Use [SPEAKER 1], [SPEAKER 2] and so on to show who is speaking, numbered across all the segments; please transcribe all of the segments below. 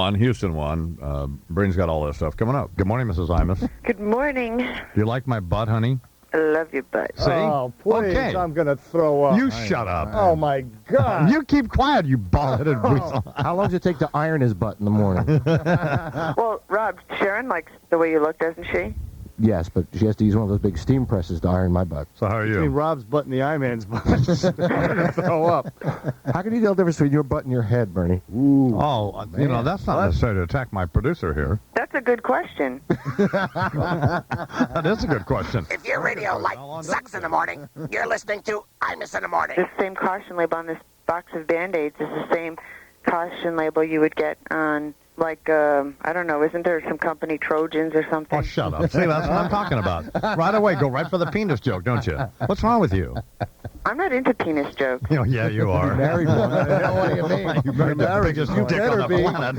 [SPEAKER 1] On Houston won. Breen's got all this stuff coming up. Good morning, Mrs. Imus.
[SPEAKER 2] Good morning.
[SPEAKER 1] Do you like my butt, honey?
[SPEAKER 2] I love your butt.
[SPEAKER 1] See?
[SPEAKER 3] Oh, please,
[SPEAKER 1] Okay.
[SPEAKER 3] I'm going to throw up.
[SPEAKER 1] You shut up.
[SPEAKER 3] Oh, my God.
[SPEAKER 1] You keep quiet, you bald-headed weasel.
[SPEAKER 4] How long does it take to iron his butt in the morning?
[SPEAKER 2] Well, Rob, Sharon likes the way you look, doesn't she?
[SPEAKER 4] Yes, but she has to use one of those big steam presses to iron my butt.
[SPEAKER 1] So how are
[SPEAKER 3] Between
[SPEAKER 1] you?
[SPEAKER 3] Rob's butt and the I-man's butt. I'm going to throw up.
[SPEAKER 4] How can you tell the difference between your butt and your head, Bernie?
[SPEAKER 3] Ooh.
[SPEAKER 1] Oh, you know, that's not necessary to attack my producer here.
[SPEAKER 2] That's a good question.
[SPEAKER 1] That is a good question.
[SPEAKER 5] If your radio light sucks in the morning, you're listening to Imus in the morning.
[SPEAKER 2] This same caution label on this box of Band-Aids is the same caution label you would get on, like, I don't know, isn't there some company, Trojans or something?
[SPEAKER 1] Oh, shut up. See, that's what I'm talking about. Right away, go right for the penis joke, don't you? What's wrong with you?
[SPEAKER 2] I'm not into penis jokes.
[SPEAKER 1] You know, yeah, you are.
[SPEAKER 4] Married one. What do you mean?
[SPEAKER 1] You married the biggest
[SPEAKER 3] You
[SPEAKER 1] dick on the
[SPEAKER 3] better be.
[SPEAKER 1] planet.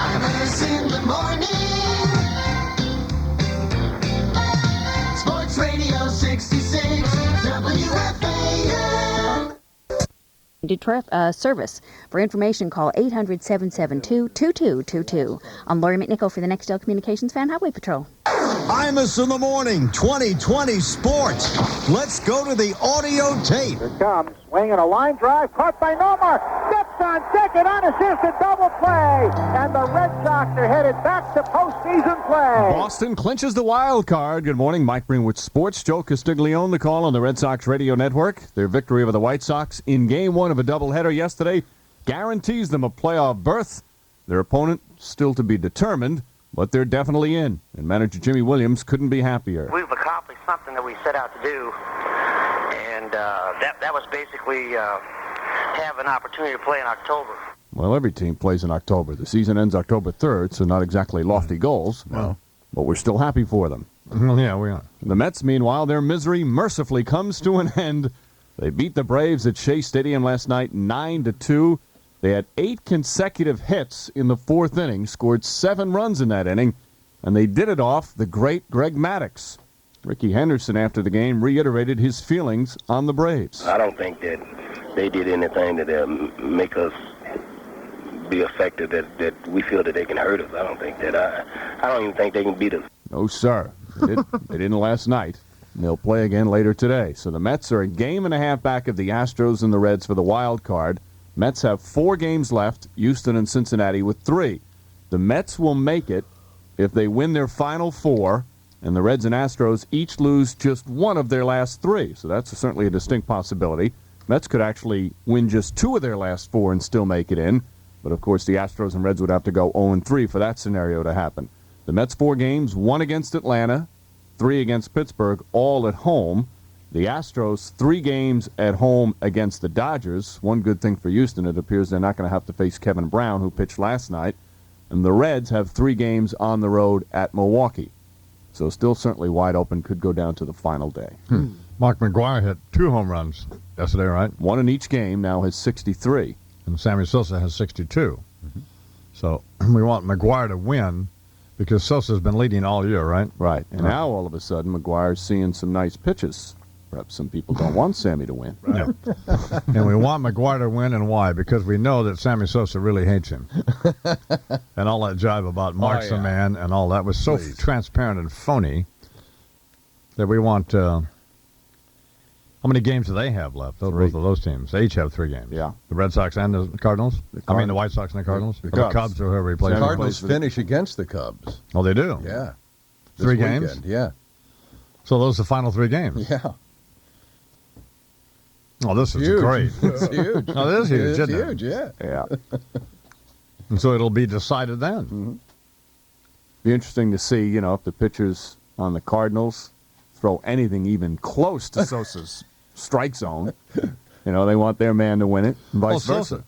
[SPEAKER 6] Imus in the morning. Sports Radio 66, WFAM.
[SPEAKER 7] Detroit service. For information, call 800-772-2222. I'm Lori McNichol for the Nextel Communications Fan Highway Patrol.
[SPEAKER 8] Imus in the morning, 2020 sports. Let's go to the audio tape.
[SPEAKER 3] Here comes, swinging a line drive, caught by Nomar. Steps on second, unassisted double play. And the Red Sox are headed back to postseason play.
[SPEAKER 9] Boston clinches the wild card. Good morning, Mike Breen with Sports. Joe Castiglione, the call on the Red Sox radio network. Their victory over the White Sox in Game 1 of a doubleheader yesterday guarantees them a playoff berth. Their opponent still to be determined, but they're definitely in. And manager Jimmy Williams couldn't be happier.
[SPEAKER 5] We've accomplished something that we set out to do, and that was basically have an opportunity to play in October.
[SPEAKER 9] Well, every team plays in October. The season ends October 3rd, so not exactly lofty goals,
[SPEAKER 1] No.
[SPEAKER 9] but we're still happy for them.
[SPEAKER 1] Yeah, we are.
[SPEAKER 9] The Mets, meanwhile, their misery mercifully comes to an end. They beat the Braves at Shea Stadium last night 9-2. They had 8 consecutive hits in the 4th inning, scored 7 runs in that inning, and they did it off the great Greg Maddux. Ricky Henderson, after the game, reiterated his feelings on the Braves.
[SPEAKER 10] I don't think that they did anything that make us be effective, that we feel that they can hurt us. I don't think that. I don't even think they can beat us.
[SPEAKER 9] No, sir. They didn't last night. And they'll play again later today. So the Mets are a game and a half back of the Astros and the Reds for the wild card. Mets have 4 games left, Houston and Cincinnati with 3. The Mets will make it if they win their final 4, and the Reds and Astros each lose just one of their last 3. So that's certainly a distinct possibility. Mets could actually win just 2 of their last 4 and still make it in. But, of course, the Astros and Reds would have to go 0-3 for that scenario to happen. The Mets 4 games, 1 against Atlanta, 3 against Pittsburgh, all at home. The Astros 3 games at home against the Dodgers. One good thing for Houston, it appears they're not going to have to face Kevin Brown, who pitched last night. And the Reds have 3 games on the road at Milwaukee. So still certainly wide open, could go down to the final day.
[SPEAKER 1] Mark McGwire hit 2 home runs yesterday, right?
[SPEAKER 9] 1 in each game, now has 63.
[SPEAKER 1] And Sammy Sosa has 62. So we want McGwire to win because Sosa's been leading all year, right?
[SPEAKER 9] Right. And now all of a sudden McGuire's seeing some nice pitches. Perhaps some people don't want Sammy to win.
[SPEAKER 1] Yeah. And we want McGwire to win, and why? Because we know that Sammy Sosa really hates him. And all that jive about Mark's the man and all that was so transparent and phony that we want... how many games do they have left? Both of those teams. They each have 3 games.
[SPEAKER 9] Yeah.
[SPEAKER 1] The Red Sox and the Cardinals? I mean the White Sox and the Cardinals?
[SPEAKER 4] The
[SPEAKER 1] Or the
[SPEAKER 4] Cubs.
[SPEAKER 1] Cubs or whoever he plays.
[SPEAKER 4] The
[SPEAKER 1] for.
[SPEAKER 4] Cardinals finish against the Cubs.
[SPEAKER 1] Oh, they do?
[SPEAKER 4] Yeah.
[SPEAKER 1] 3
[SPEAKER 4] This
[SPEAKER 1] games?
[SPEAKER 4] weekend, yeah.
[SPEAKER 1] So those are the final 3 games?
[SPEAKER 4] Yeah.
[SPEAKER 1] Oh, this is
[SPEAKER 4] Huge.
[SPEAKER 1] great.
[SPEAKER 4] It's huge.
[SPEAKER 1] No, it is huge,
[SPEAKER 4] It's
[SPEAKER 1] isn't it?
[SPEAKER 4] huge, yeah.
[SPEAKER 9] Yeah.
[SPEAKER 1] And so it'll be decided then.
[SPEAKER 4] Mm-hmm.
[SPEAKER 9] Be interesting to see, if the pitchers on the Cardinals throw anything even close to Sosa's strike zone. They want their man to win it, and vice versa.
[SPEAKER 1] Sosa.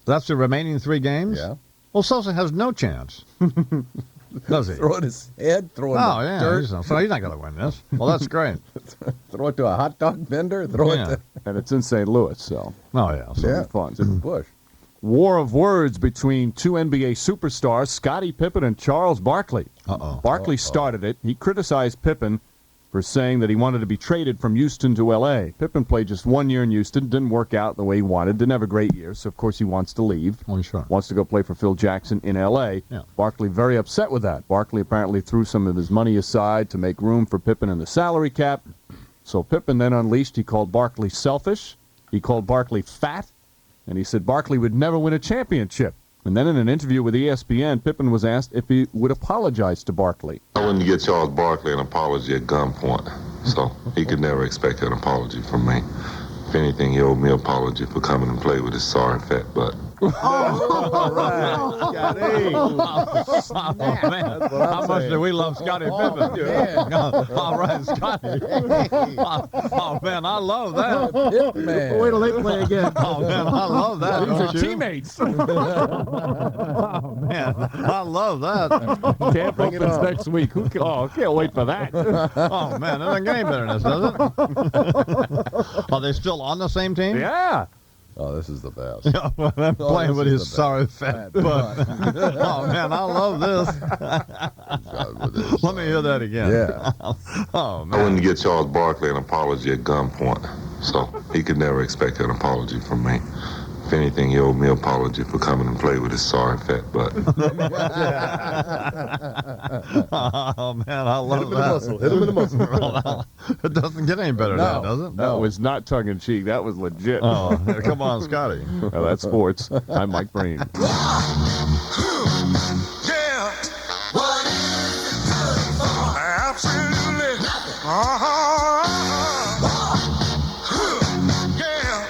[SPEAKER 1] That's the remaining 3 games?
[SPEAKER 4] Yeah.
[SPEAKER 1] Well, Sosa has no chance. Does he?
[SPEAKER 4] Throw it his head, throw it in the dirt.
[SPEAKER 1] So he's not going to win this. Well, that's great.
[SPEAKER 4] Throw it to a hot dog vendor, throw it to...
[SPEAKER 9] And it's in St. Louis, so
[SPEAKER 1] Oh, yeah. So
[SPEAKER 4] Yeah,
[SPEAKER 9] it's fun.
[SPEAKER 4] it's in the bush.
[SPEAKER 9] War of words between 2 NBA superstars, Scottie Pippen and Charles Barkley.
[SPEAKER 1] Uh-oh.
[SPEAKER 9] Barkley started it. He criticized Pippen for saying that he wanted to be traded from Houston to L.A. Pippen played just 1 year in Houston, didn't work out the way he wanted, didn't have a great year, so of course he wants to leave.
[SPEAKER 1] Oh, sure.
[SPEAKER 9] Wants to go play for Phil Jackson in L.A.
[SPEAKER 1] Yeah.
[SPEAKER 9] Barkley very upset with that. Barkley apparently threw some of his money aside to make room for Pippen in the salary cap. So Pippen then unleashed. He called Barkley selfish. He called Barkley fat. And he said Barkley would never win a championship. And then in an interview with ESPN, Pippen was asked if he would apologize to Barkley.
[SPEAKER 11] I wouldn't get Charles Barkley an apology at gunpoint, so he could never expect an apology from me. If anything, he owed me an apology for coming and play with his sorry fat butt.
[SPEAKER 1] All right, Scotty. Oh, man. How much do we love Scotty Pippen?
[SPEAKER 12] Yeah.
[SPEAKER 1] All right, Scotty. Oh, man, I love that.
[SPEAKER 12] Man.
[SPEAKER 4] Wait till they play again.
[SPEAKER 1] Oh, man, I love that.
[SPEAKER 9] These
[SPEAKER 1] don't
[SPEAKER 9] are
[SPEAKER 1] you?
[SPEAKER 9] teammates.
[SPEAKER 1] Oh, man, I love that.
[SPEAKER 9] Camp opens next week. Can't wait for that.
[SPEAKER 1] Oh, man, that doesn't get any better than this, does it? Are they still on the same team?
[SPEAKER 9] Yeah.
[SPEAKER 12] Oh, this is the best.
[SPEAKER 1] I'm playing
[SPEAKER 12] this
[SPEAKER 1] with
[SPEAKER 12] is
[SPEAKER 1] his
[SPEAKER 12] the best.
[SPEAKER 1] sorry fat butt. Oh, man, I love this. Let me hear that again.
[SPEAKER 12] Yeah.
[SPEAKER 1] Oh,
[SPEAKER 11] I
[SPEAKER 1] man.
[SPEAKER 11] wouldn't get Charles Barkley an apology at gunpoint, so he could never expect an apology from me. If anything, he owed me an apology for coming and play with his sorry fat butt.
[SPEAKER 1] Oh, man, I love that.
[SPEAKER 12] Hit him in the muscle.
[SPEAKER 1] It doesn't get any better than that, does it?
[SPEAKER 9] That was not tongue-in-cheek. That was legit.
[SPEAKER 1] Oh, come on, Scotty.
[SPEAKER 9] Well, that's sports. I'm Mike Breen.
[SPEAKER 6] Yeah. What is it good for? Absolutely. Yeah.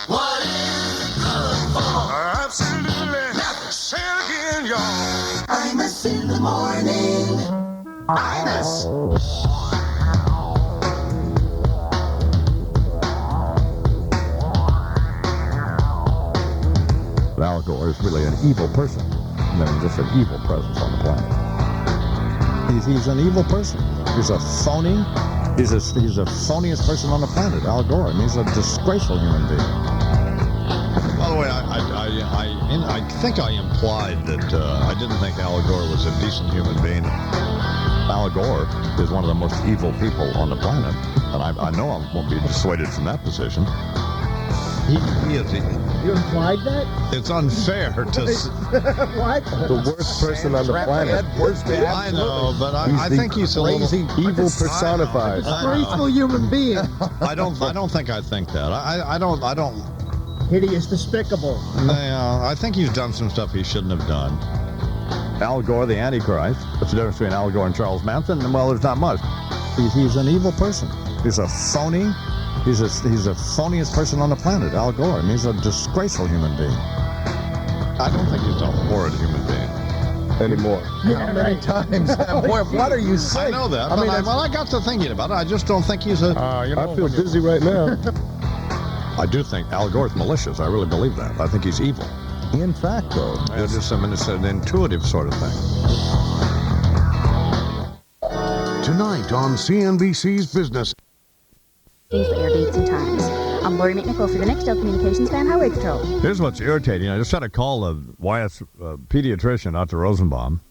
[SPEAKER 6] What is it good for? Absolutely. Say it again, y'all. Imus in the morning. Imus.
[SPEAKER 1] Al Gore is really an evil person. I mean, just an evil presence on the planet. He's an evil person. He's a phony. He's the phoniest person on the planet, Al Gore. I mean, he's a disgraceful human being. By the way, I think I implied that I didn't think Al Gore was a decent human being. Al Gore is one of the most evil people on the planet, and I know I won't be dissuaded from that position. He is.
[SPEAKER 4] You implied that?
[SPEAKER 1] It's unfair to.
[SPEAKER 4] What?
[SPEAKER 12] The worst person on the planet.
[SPEAKER 1] I know, but I think he's a
[SPEAKER 12] crazy,
[SPEAKER 1] little
[SPEAKER 12] evil personified.
[SPEAKER 4] Disgraceful human being.
[SPEAKER 1] I don't think I think that. I don't.
[SPEAKER 4] Hideous, despicable.
[SPEAKER 1] I think he's done some stuff he shouldn't have done. Al Gore, the Antichrist. What's the difference between Al Gore and Charles Manson? Well, there's not much. He's an evil person. He's a phony. He's the phoniest person on the planet, Al Gore. I mean, he's a disgraceful human being. I don't think he's a horrid human being.
[SPEAKER 12] Anymore.
[SPEAKER 4] How many times?
[SPEAKER 12] Boy, what are you saying?
[SPEAKER 1] I know that.
[SPEAKER 12] I mean,
[SPEAKER 1] I got to thinking about it. I just don't think he's a.
[SPEAKER 12] I feel dizzy right now.
[SPEAKER 1] I do think Al Gore's malicious. I really believe that. I think he's evil.
[SPEAKER 12] In fact, though.
[SPEAKER 1] It's an intuitive sort of thing.
[SPEAKER 13] Tonight on CNBC's Business.
[SPEAKER 7] For air dates and times. I'm Lori McNichol for the Nextel Communications Fan Highway Patrol.
[SPEAKER 1] Here's what's irritating. I just had to call Wyatt's pediatrician, Dr. Rosenbaum.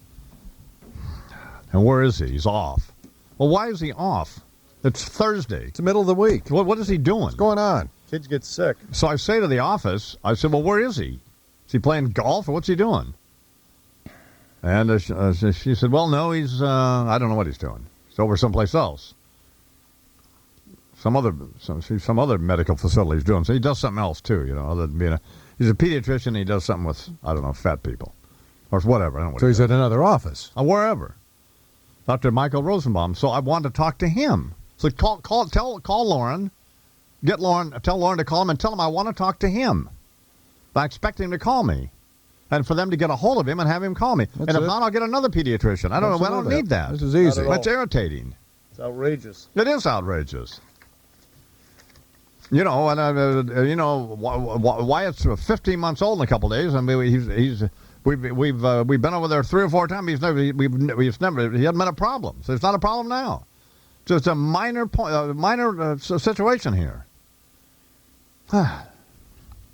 [SPEAKER 1] And where is he? He's off. Well, why is he off? It's Thursday.
[SPEAKER 12] It's the middle of the week.
[SPEAKER 1] What is he doing?
[SPEAKER 12] What's going on? Kids get sick.
[SPEAKER 1] So I say to the office, I said, well, where is he? Is he playing golf or what's he doing? And she said, well, no, he's, I don't know what he's doing. He's over someplace else. Some other medical facility he's doing. So he does something else, too, other than being he's a pediatrician and he does something with, I don't know, fat people. Or whatever. I don't know what
[SPEAKER 12] So he's at another office.
[SPEAKER 1] Wherever. Dr. Michael Rosenbaum. So I wanted to talk to him. So call Lauren. Tell Lauren to call him and tell him I want to talk to him. I expect him to call me. And for them to get a hold of him and have him call me.
[SPEAKER 12] That's
[SPEAKER 1] and if
[SPEAKER 12] it.
[SPEAKER 1] not, I'll get another pediatrician. I don't need that.
[SPEAKER 12] This is easy.
[SPEAKER 1] That's irritating.
[SPEAKER 12] It's outrageous.
[SPEAKER 1] It is outrageous. Wyatt's 15 months old in a couple of days, and we've been over there 3 or 4 times. He hasn't been a problem. So it's not a problem now. Just a minor situation here.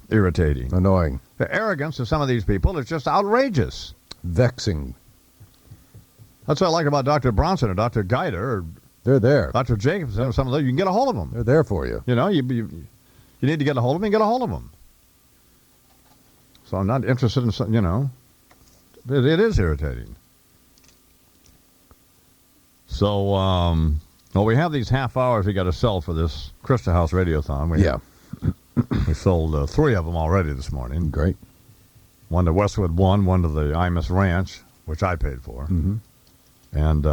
[SPEAKER 1] Irritating.
[SPEAKER 12] Annoying.
[SPEAKER 1] The arrogance of some of these people is just outrageous.
[SPEAKER 12] Vexing.
[SPEAKER 1] That's what I like about Dr. Bronson or Dr. Geider or
[SPEAKER 12] They're there.
[SPEAKER 1] Dr. Jacobs, some of those, you can get a hold of them.
[SPEAKER 12] They're there for you.
[SPEAKER 1] You know, you need to get a hold of them, get a hold of them. So I'm not interested in, you know, it is irritating. So, well, we have these half hours we got to sell for this Krista House Radiothon. We sold 3 of them already this morning.
[SPEAKER 12] Great.
[SPEAKER 1] One to Westwood One to the Imus Ranch, which I paid for, and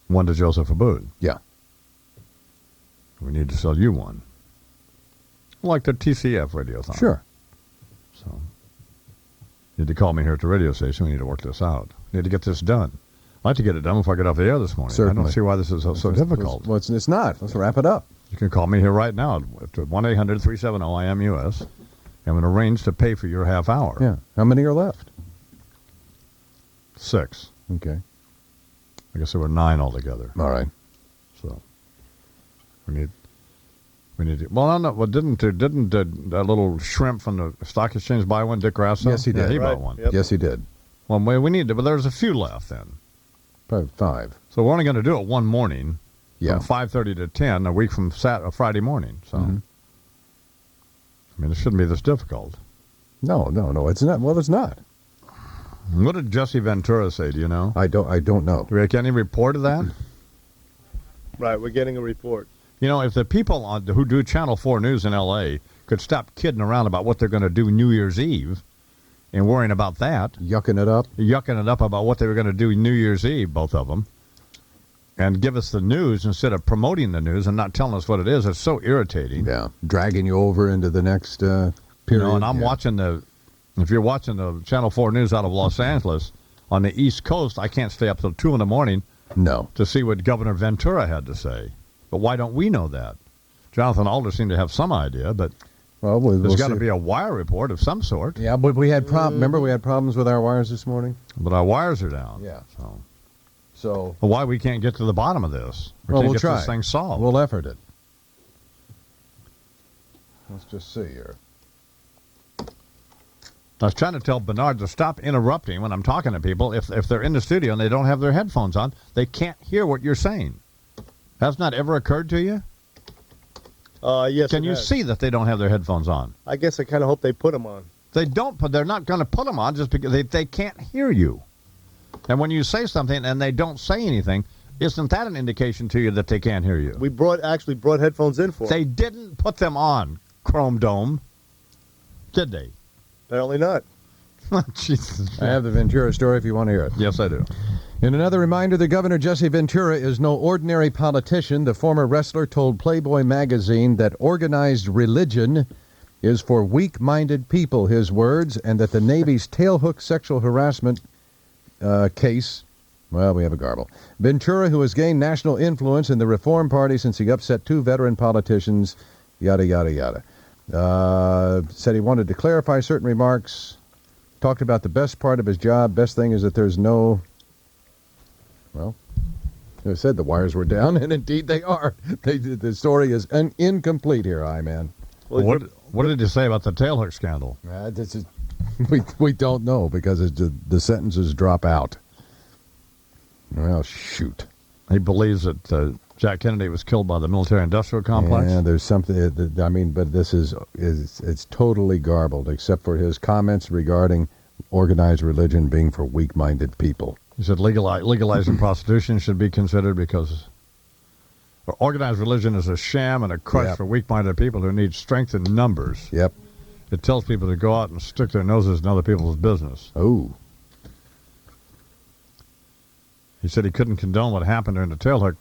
[SPEAKER 1] one to Joseph Abboud.
[SPEAKER 12] Yeah.
[SPEAKER 1] We need to sell you one. Like the TCF Radiothon.
[SPEAKER 12] Sure.
[SPEAKER 1] So, you need to call me here at the radio station. We need to work this out. We need to get this done. I'd like to get it done before I get off the air this morning.
[SPEAKER 12] Certainly.
[SPEAKER 1] I don't see why this is so difficult.
[SPEAKER 12] Well, it's not. Let's wrap it up.
[SPEAKER 1] You can call me here right now at 1-800-370-IMUS. I'm going to arrange to pay for your half hour.
[SPEAKER 12] Yeah. How many are left?
[SPEAKER 1] 6.
[SPEAKER 12] Okay.
[SPEAKER 1] I guess there were 9 altogether.
[SPEAKER 12] All right.
[SPEAKER 1] So we need to. Well, no. Well, didn't that little shrimp from the stock exchange buy one, Dick Grasso?
[SPEAKER 12] Yes, he did.
[SPEAKER 1] Yeah, he bought one.
[SPEAKER 12] Yep. Yes, he did.
[SPEAKER 1] Well, we need to, but there's a few left then.
[SPEAKER 12] Probably 5.
[SPEAKER 1] So we're only going to do it one morning.
[SPEAKER 12] Yeah.
[SPEAKER 1] From 5:30 to 10 a week from Friday morning. So, I mean, it shouldn't be this difficult.
[SPEAKER 12] No, it's not. Well, it's not.
[SPEAKER 1] What did Jesse Ventura say? Do you know?
[SPEAKER 12] I don't know.
[SPEAKER 1] Do we get any report of that?
[SPEAKER 12] Right, we're getting a report.
[SPEAKER 1] You know, if the people who do Channel 4 News in L.A. could stop kidding around about what they're going to do New Year's Eve and worrying about that.
[SPEAKER 12] Yucking it up
[SPEAKER 1] about what they were going to do New Year's Eve, both of them. And give us the news instead of promoting the news and not telling us what it is. It's so irritating.
[SPEAKER 12] Yeah, dragging you over into the next period.
[SPEAKER 1] You know, and I'm watching if you're watching the Channel 4 News out of Los Angeles, on the East Coast, I can't stay up till 2 in the morning to see what Governor Ventura had to say. But why don't we know that? Jonathan Alder seemed to have some idea, but there's got to be a wire report of some sort.
[SPEAKER 12] Yeah, but we had remember we had problems with our wires this morning?
[SPEAKER 1] But our wires are down.
[SPEAKER 12] Yeah.
[SPEAKER 1] So why we can't get to the bottom of this?
[SPEAKER 12] We'll
[SPEAKER 1] get
[SPEAKER 12] try.
[SPEAKER 1] This thing solved.
[SPEAKER 12] We'll effort it. Let's just see here.
[SPEAKER 1] I was trying to tell Bernard to stop interrupting when I'm talking to people. If they're in the studio and they don't have their headphones on, they can't hear what you're saying. Has not ever occurred to you?
[SPEAKER 12] Yes.
[SPEAKER 1] Can you see that they don't have their headphones on?
[SPEAKER 12] I guess I kind of hope they put them on.
[SPEAKER 1] They don't, but they're not going to put them on just because they can't hear you. And when you say something and they don't say anything, isn't that an indication to you that they can't hear you?
[SPEAKER 12] We actually brought headphones in for them.
[SPEAKER 1] They didn't put them on, Chrome Dome. Did they?
[SPEAKER 12] Apparently not.
[SPEAKER 1] Jesus.
[SPEAKER 12] I have the Ventura story if you want to hear it.
[SPEAKER 1] Yes, I do.
[SPEAKER 12] In another reminder, the Governor Jesse Ventura is no ordinary politician. The former wrestler told Playboy magazine that organized religion is for weak-minded people, his words, and that the Navy's tailhook sexual harassment case, well, we have a garble. Ventura, who has gained national influence in the Reform Party since he upset 2 veteran politicians, yada, yada, yada. Said he wanted to clarify certain remarks, talked about the best part of his job. Best thing is that there's no, well, I said the wires were down, and indeed they are. The story is incomplete here, man.
[SPEAKER 1] Well, what did you say about the tailhook scandal?
[SPEAKER 12] This is, we don't know because the sentences drop out. Well, shoot.
[SPEAKER 1] He believes that Jack Kennedy was killed by the military-industrial complex?
[SPEAKER 12] Yeah, there's something, but this it's totally garbled, except for his comments regarding organized religion being for weak-minded people.
[SPEAKER 1] He said legalizing prostitution should be considered because organized religion is a sham and a crutch for weak-minded people who need strength in numbers.
[SPEAKER 12] Yep.
[SPEAKER 1] It tells people to go out and stick their noses in other people's business.
[SPEAKER 12] Oh.
[SPEAKER 1] He said he couldn't condone what happened during the tailhook,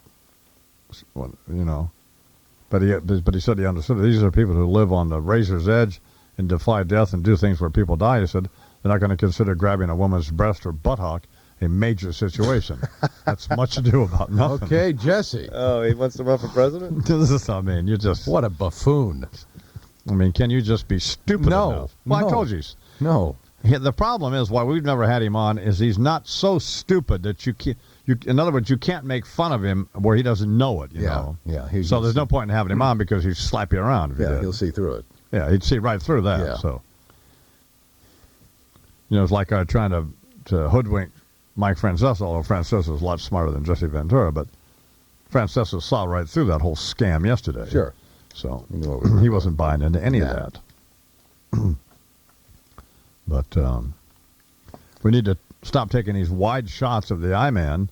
[SPEAKER 1] but he said he understood it. These are people who live on the razor's edge and defy death and do things where people die. He said they're not going to consider grabbing a woman's breast or buttock a major situation. That's much ado about nothing.
[SPEAKER 12] Okay, Jesse.
[SPEAKER 14] Oh, he wants to run for president?
[SPEAKER 1] You just...
[SPEAKER 12] What a buffoon.
[SPEAKER 1] I mean, can you just be stupid enough? Well, I told you.
[SPEAKER 12] No.
[SPEAKER 1] The problem is why we've never had him on is he's not so stupid that you can't... in other words, you can't make fun of him where he doesn't know it, you know.
[SPEAKER 12] Yeah.
[SPEAKER 1] So there's no point in having him on because he'd slap you around.
[SPEAKER 12] He'll see through it.
[SPEAKER 1] Yeah, he'd see right through that.
[SPEAKER 12] Yeah.
[SPEAKER 1] So, it's like trying to hoodwink Mike Francesa, although Francesa is a lot smarter than Jesse Ventura, but Francesa saw right through that whole scam yesterday.
[SPEAKER 12] Sure.
[SPEAKER 1] So he wasn't buying into any of that. But we need to stop taking these wide shots of the I-Man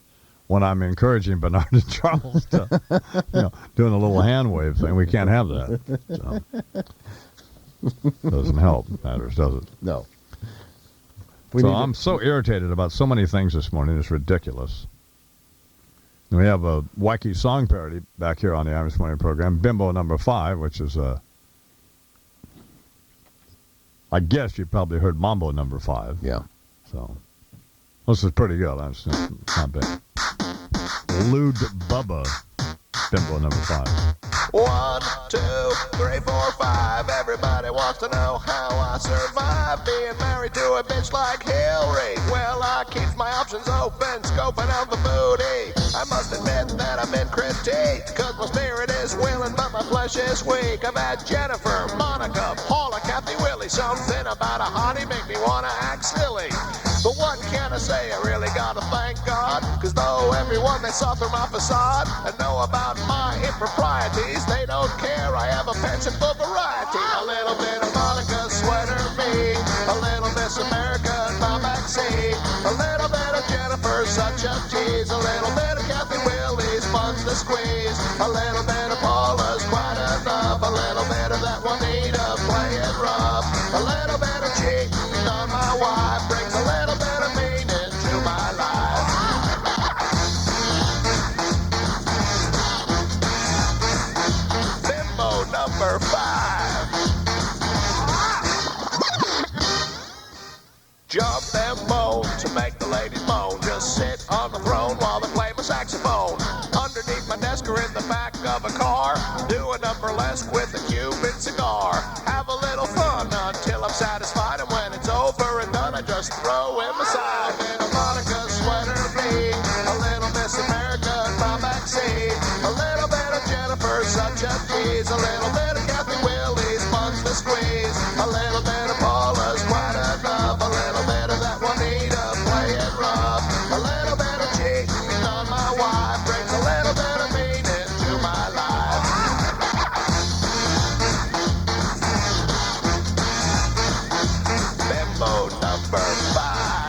[SPEAKER 1] when I'm encouraging Bernard and Charles to, doing a little hand wave thing. We can't have that. So, doesn't help matters, does it?
[SPEAKER 12] No.
[SPEAKER 1] I'm so irritated about so many things this morning. It's ridiculous. We have a wacky song parody back here on the Imus Morning program, Bimbo number 5, which is I guess you probably heard Mambo number 5.
[SPEAKER 12] Yeah.
[SPEAKER 1] So this is pretty good. It's not bad. Lewd Bubba, Bimbo number 5.
[SPEAKER 6] 1, 2, 3, 4, 5. Everybody wants to know how I survive being married to a bitch like Hillary. Well, I keep my options open, scoping out the booty. I must admit that I've been critiqued, cause my spirit is willing, but my flesh is weak. I've had Jennifer, Monica, Paula, Kathy, Willie. Something about a hottie make me wanna act silly. But what can I say? I really gotta thank God, cause though everyone they saw through my facade and know about my improprieties, they don't care. I have a penchant for variety. A little bit of Monica sweater me, a little Miss America in my backseat, a little bit of Jennifer, such a tease, a little bit of Kathy Willie's fun's to squeeze, a little bit of Paula's quite enough, a little bit of that Juanita playing rough, a little bit of cheating on my wife brings a little bit of meaning to my life. Bimbo number 5. Jump them bones to make the ladies moan. Just sit on the throne while they play my saxophone. Underneath my desk or in the back of a car, do a number burlesque with a Cuban cigar. Have a little fun until I'm satisfied, and when it's over and done, I just throw in my side. A little Monica sweater me, a little Miss America in my backseat, a little bit of Jennifer, such a tease, a little bit of Kathy Willie's fun's to squeeze, a little bit of Paula's quite enough, a little bit of that Juanita playing rough, a little bit of cheating on my wife brings a little bit of meaning to my life. Bimbo number 5.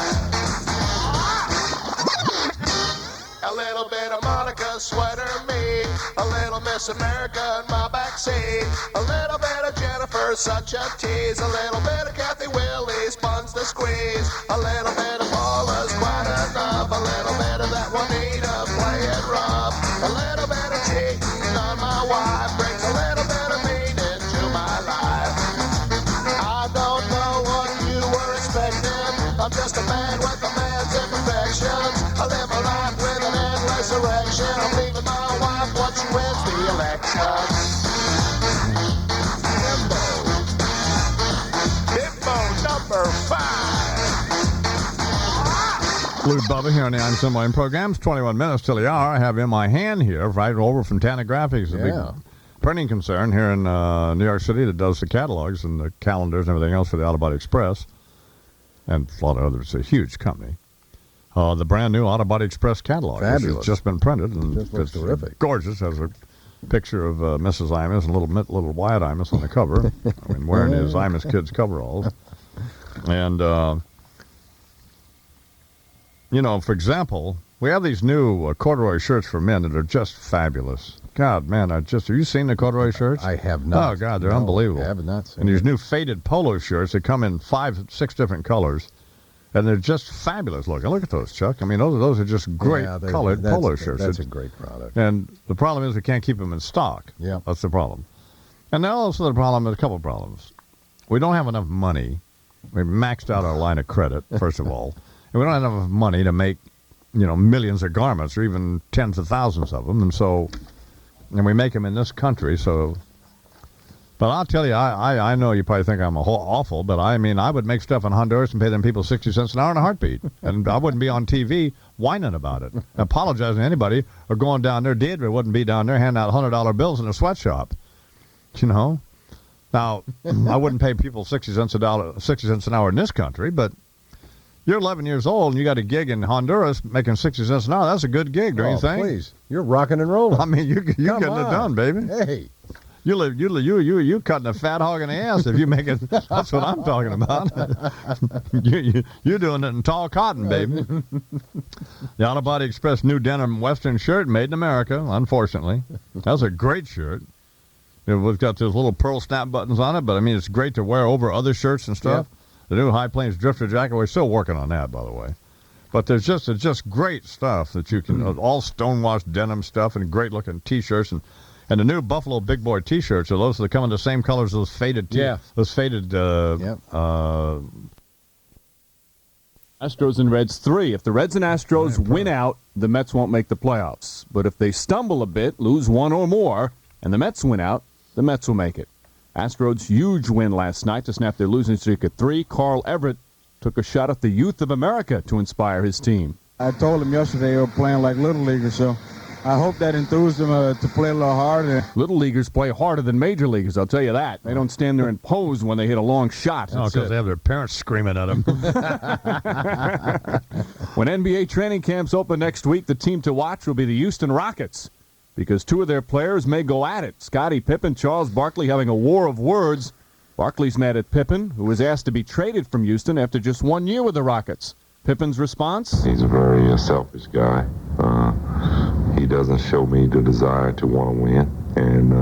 [SPEAKER 6] A little bit of Monica sweater me, a little Miss America in my backseat, a little bit of Jennifer, such a tease, a little bit of Kathy Willie's buns to squeeze, a little bit of Paula's quite enough, a little bit of that Juanita playing rough, a little bit of cheating on my wife brings a little bit of meaning to my life. I don't know what you were expecting, I'm just a man with a man's imperfections. I live my life with an endless erection. I'm leaving my wife once she wins the election. Bimbo number 5.
[SPEAKER 1] Blue Bubba here on the I'm Somewhere programs. 21 minutes till the hour. I have in my hand here, right over from Tana Graphics, a big printing concern here in New York City that does the catalogs and the calendars and everything else for the Autobody Express. And a lot of others. It's a huge company. The brand new Autobody Express catalog.
[SPEAKER 12] Fabulous.
[SPEAKER 1] It's just been printed. And
[SPEAKER 12] just looks terrific.
[SPEAKER 1] Gorgeous. Has a picture of Mrs. Imus and little Wyatt Imus on the cover. I mean, wearing his Imus Kids coveralls. And, for example, we have these new corduroy shirts for men that are just fabulous. God, man, have you seen the corduroy shirts?
[SPEAKER 12] I have not.
[SPEAKER 1] Oh, God, they're unbelievable.
[SPEAKER 12] I have not seen
[SPEAKER 1] And these
[SPEAKER 12] them.
[SPEAKER 1] new faded polo shirts that come in 5, 6 different colors. And they're just fabulous looking. Look at those, Chuck. I mean, those are just great colored polo shirts.
[SPEAKER 12] That's a great product.
[SPEAKER 1] And the problem is we can't keep them in stock.
[SPEAKER 12] Yeah.
[SPEAKER 1] That's the problem. And now also the problem is a couple of problems. We don't have enough money. We maxed out our line of credit, first of all. And we don't have enough money to make, millions of garments or even tens of thousands of them. And we make them in this country, so... But I'll tell you, I know you probably think I'm awful, but I mean, I would make stuff in Honduras and pay them people 60 cents an hour in a heartbeat. And I wouldn't be on TV whining about it, apologizing to anybody, or going down there. Deidre wouldn't be down there handing out $100 bills in a sweatshop. Now, I wouldn't pay people 60 cents an hour in this country, but, You're 11 years old and you got a gig in Honduras making 60 cents an hour. That's a good gig, don't you think?
[SPEAKER 12] Please, you're rocking and rolling.
[SPEAKER 1] I mean, you're getting it done, baby.
[SPEAKER 12] Hey.
[SPEAKER 1] You cutting a fat hog in the ass if you make it. That's what I'm talking about. You're doing it in tall cotton, baby. The Auto Body Express new denim Western shirt made in America, unfortunately. That's a great shirt. It's got those little pearl snap buttons on it, but I mean, it's great to wear over other shirts and stuff. Yep. The new High Plains Drifter jacket, we're still working on that, by the way. But it's just great stuff that you can, all stonewashed denim stuff and great looking T-shirts and the new Buffalo Big Boy T-shirts are those that come in the same colors as those faded. Those faded.
[SPEAKER 9] Astros and Reds 3. If the Reds and Astros win out, the Mets won't make the playoffs. But if they stumble a bit, lose one or more, and the Mets win out, the Mets will make it. Astros' huge win last night to snap their losing streak at 3. Carl Everett took a shot at the youth of America to inspire his team.
[SPEAKER 15] I told him yesterday they were playing like little leaguers, so I hope that enthused them to play a little harder.
[SPEAKER 9] Little leaguers play harder than major leaguers, I'll tell you that. They don't stand there and pose when they hit a long shot.
[SPEAKER 1] Oh, because they have their parents screaming at them.
[SPEAKER 9] When NBA training camps open next week, the team to watch will be the Houston Rockets, because 2 of their players may go at it. Scottie Pippen, Charles Barkley having a war of words. Barkley's mad at Pippen, who was asked to be traded from Houston after just 1 year with the Rockets. Pippen's response?
[SPEAKER 11] He's a very selfish guy. He doesn't show me the desire to want to win, and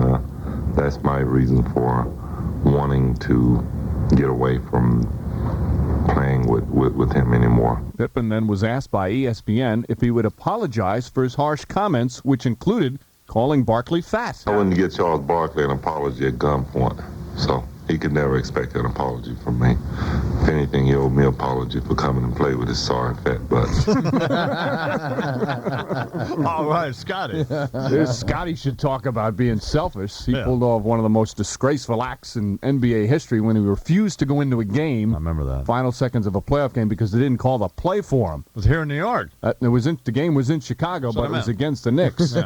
[SPEAKER 11] that's my reason for wanting to get away from playing with him anymore.
[SPEAKER 9] Pippen then was asked by ESPN if he would apologize for his harsh comments, which included calling Barkley fat.
[SPEAKER 11] I wouldn't get Charles Barkley an apology at gunpoint, so he could never expect an apology from me. If anything, he owed me an apology for coming and play with his sorry fat butt.
[SPEAKER 1] All right, Scotty.
[SPEAKER 9] Scotty should talk about being selfish. He pulled off one of the most disgraceful acts in NBA history when he refused to go into a game.
[SPEAKER 1] I remember that.
[SPEAKER 9] Final seconds of a playoff game because they didn't call the play for him.
[SPEAKER 1] It was here in New York.
[SPEAKER 9] The game was in Chicago, but it was against the Knicks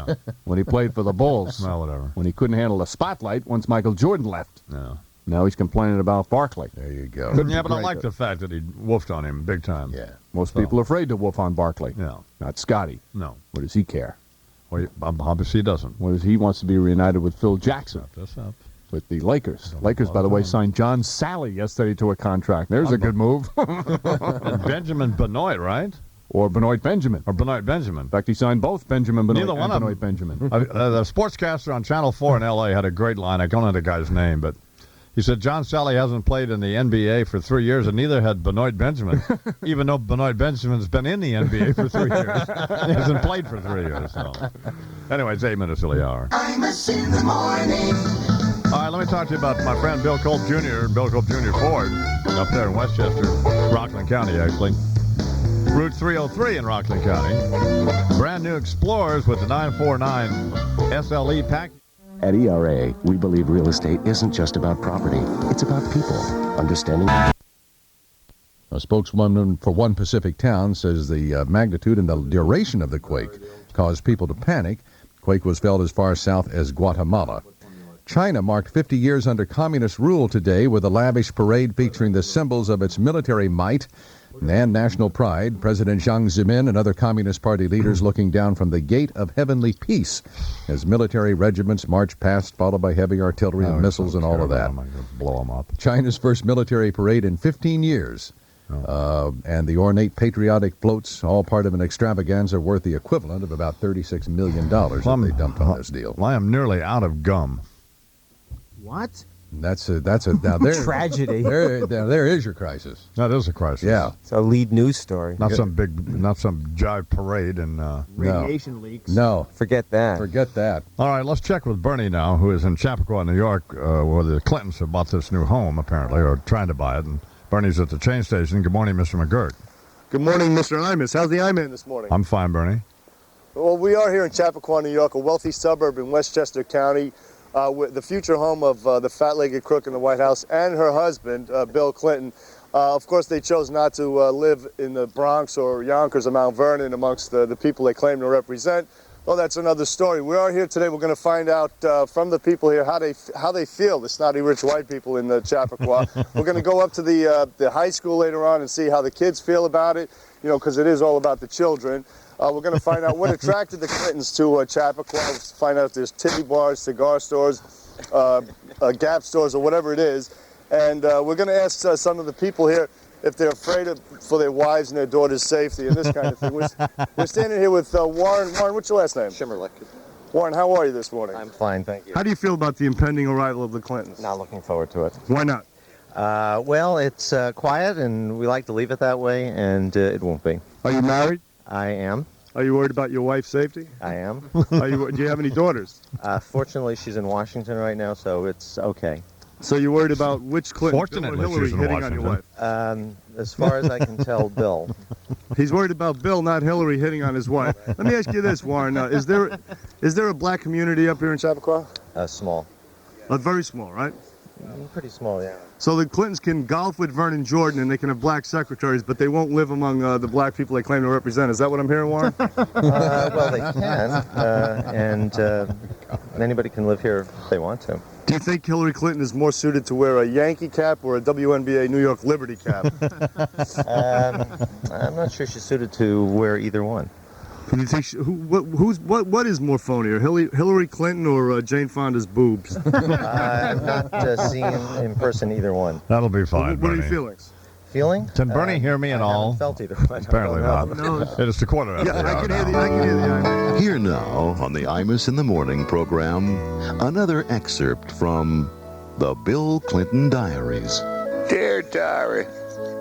[SPEAKER 9] when he played for the Bulls.
[SPEAKER 1] Well, whatever.
[SPEAKER 9] When he couldn't handle the spotlight once Michael Jordan left.
[SPEAKER 1] No.
[SPEAKER 9] Now he's complaining about Barkley.
[SPEAKER 12] There you go.
[SPEAKER 1] Yeah, but I like the fact that he woofed on him big time.
[SPEAKER 12] Yeah.
[SPEAKER 9] Most people are afraid to woof on Barkley.
[SPEAKER 1] No.
[SPEAKER 9] Not Scotty.
[SPEAKER 1] No.
[SPEAKER 9] What does he care?
[SPEAKER 1] Well, obviously he doesn't.
[SPEAKER 9] He wants to be reunited with Phil Jackson.
[SPEAKER 1] That's up.
[SPEAKER 9] With the Lakers. Lakers, by the way, signed John Sally yesterday to a contract. There's a good move.
[SPEAKER 1] And Benjamin Benoit, right?
[SPEAKER 9] Or Benoit Benjamin.
[SPEAKER 1] Or Benoit Benjamin.
[SPEAKER 9] In fact, he signed both Benjamin Benoit
[SPEAKER 1] Neither one
[SPEAKER 9] and
[SPEAKER 1] of
[SPEAKER 9] Benoit Benjamin.
[SPEAKER 1] The sportscaster on Channel 4 in L.A. had a great line. I don't know the guy's name, but he said John Sally hasn't played in the NBA for 3 years, and neither had Benoit Benjamin, even though Benoit Benjamin's been in the NBA for 3 years. He hasn't played for 3 years. So. Anyway, it's 8 minutes till the hour.
[SPEAKER 6] Imus in the morning.
[SPEAKER 1] All right, let me talk to you about my friend Bill Culp Jr., Bill Culp Jr. Ford, up there in Westchester, Rockland County, actually. Route 303 in Rockland County. Brand new Explorers with the 949 SLE package.
[SPEAKER 16] At ERA, we believe real estate isn't just about property. It's about people. Understanding.
[SPEAKER 12] A spokeswoman for one Pacific town says the magnitude and the duration of the quake caused people to panic. Quake was felt as far south as Guatemala. China marked 50 years under communist rule today with a lavish parade featuring the symbols of its military might and national pride. President Jiang Zemin and other Communist Party leaders looking down from the Gate of Heavenly Peace as military regiments march past, followed by heavy artillery and missiles and all of that.
[SPEAKER 1] I'm going to blow them up.
[SPEAKER 12] China's first military parade in 15 years. And the ornate patriotic floats, all part of an extravaganza worth the equivalent of about $36 million that they dumped on this deal.
[SPEAKER 1] I am nearly out of gum.
[SPEAKER 17] What?
[SPEAKER 12] That's a now there
[SPEAKER 17] tragedy.
[SPEAKER 12] There is your crisis.
[SPEAKER 1] That is a crisis.
[SPEAKER 12] Yeah,
[SPEAKER 17] it's a lead news story.
[SPEAKER 1] Not some jive parade and
[SPEAKER 17] radiation leaks.
[SPEAKER 12] No,
[SPEAKER 17] forget that.
[SPEAKER 12] Forget that.
[SPEAKER 1] All right, let's check with Bernie now, who is in Chappaqua, New York, where the Clintons have bought this new home apparently, or trying to buy it. And Bernie's at the train station. Good morning, Mr. McGirt.
[SPEAKER 18] Good morning, Mr. Imus. How's the I-Man this morning?
[SPEAKER 1] I'm fine, Bernie.
[SPEAKER 18] Well, we are here in Chappaqua, New York, a wealthy suburb in Westchester County. With the future home of the fat-legged crook in the White House and her husband, Bill Clinton. Of course, they chose not to live in the Bronx or Yonkers or Mount Vernon amongst the people they claim to represent, Well, that's another story. We are here today. We're going to find out from the people here how they feel, the snotty rich white people in Chappaqua. We're going to go up to the high school later on and see how the kids feel about it, you know, because it is all about the children. We're going to find out what attracted the Clintons to Chappaqua. Find out if there's titty bars, cigar stores, Gap stores, or whatever it is. And we're going to ask some of the people here if they're afraid for their wives and their daughters' safety and this kind of thing. We're standing here with Warren. Warren, what's your last name?
[SPEAKER 14] Shimmerlick.
[SPEAKER 18] Warren, how are you this morning?
[SPEAKER 14] I'm fine, thank you.
[SPEAKER 18] How do you feel about the impending arrival of the Clintons?
[SPEAKER 14] Not looking forward to it.
[SPEAKER 18] Why not?
[SPEAKER 14] Well, it's quiet, and we like to leave it that way, and it won't be.
[SPEAKER 18] Are you married?
[SPEAKER 14] I am.
[SPEAKER 18] Are you worried about your wife's safety?
[SPEAKER 14] I am.
[SPEAKER 18] Do you have any daughters?
[SPEAKER 14] Fortunately, she's in Washington right now, so it's okay.
[SPEAKER 18] So you're worried about which Clinton?
[SPEAKER 1] Fortunately,
[SPEAKER 18] Bill or Hillary
[SPEAKER 1] she's in
[SPEAKER 18] hitting on your wife?
[SPEAKER 14] As far as I can tell, Bill.
[SPEAKER 18] He's worried about Bill, not Hillary, hitting on his wife. Let me ask you this, Warren. Is there a black community up here in Chappaqua?
[SPEAKER 14] Small.
[SPEAKER 18] Very small, right?
[SPEAKER 14] Pretty small, yeah.
[SPEAKER 18] So the Clintons can golf with Vernon Jordan and they can have black secretaries, but they won't live among the black people they claim to represent. Is that what I'm hearing, Warren?
[SPEAKER 14] Well, they can, and anybody can live here if they want to.
[SPEAKER 18] Do you think Hillary Clinton is more suited to wear a Yankee cap or a WNBA New York Liberty cap?
[SPEAKER 14] I'm not sure she's suited to wear either one.
[SPEAKER 18] Do you think what is more phonier, Hillary Clinton or Jane Fonda's boobs?
[SPEAKER 14] I've not seen in person either one.
[SPEAKER 1] That'll be fine.
[SPEAKER 18] What are your
[SPEAKER 1] Bernie.
[SPEAKER 18] feelings?
[SPEAKER 14] Feeling?
[SPEAKER 1] Can Bernie hear me at all?
[SPEAKER 14] Felt either one.
[SPEAKER 1] Apparently not.
[SPEAKER 18] No.
[SPEAKER 1] It is the quarter after
[SPEAKER 18] Yeah,
[SPEAKER 1] the
[SPEAKER 18] I
[SPEAKER 1] hour
[SPEAKER 18] can hear
[SPEAKER 1] now.
[SPEAKER 18] the Imus.
[SPEAKER 19] Here now on the Imus in the Morning program, another excerpt from the Bill Clinton Diaries.
[SPEAKER 6] Dear Diary,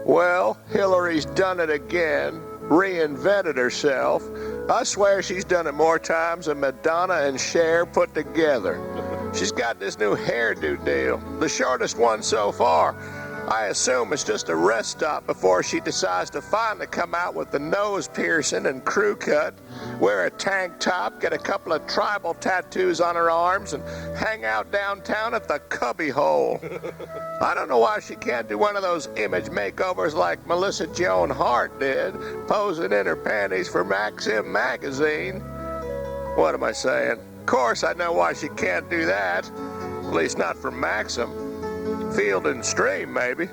[SPEAKER 6] well, Hillary's done it again, reinvented herself. I swear she's done it more times than Madonna and Cher put together. She's got this new hairdo deal, the shortest one so far. I assume it's just a rest stop before she decides to finally come out with the nose piercing and crew cut, wear a tank top, get a couple of tribal tattoos on her arms, and hang out downtown at the Cubby Hole. I don't know why she can't do one of those image makeovers like Melissa Joan Hart did, posing in her panties for Maxim magazine. What am I saying? Of course I know why she can't do that, at least not for Maxim. Field and Stream, maybe.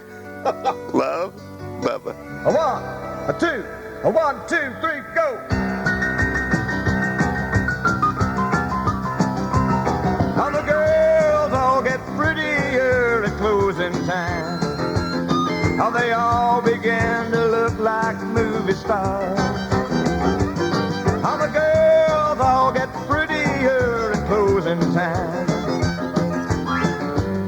[SPEAKER 6] Love, Bubba.
[SPEAKER 3] A one, a two, a 1, 2, 3, go! How the girls all get prettier at closing time. How they all begin to look like movie stars. How the girls all get prettier at closing time.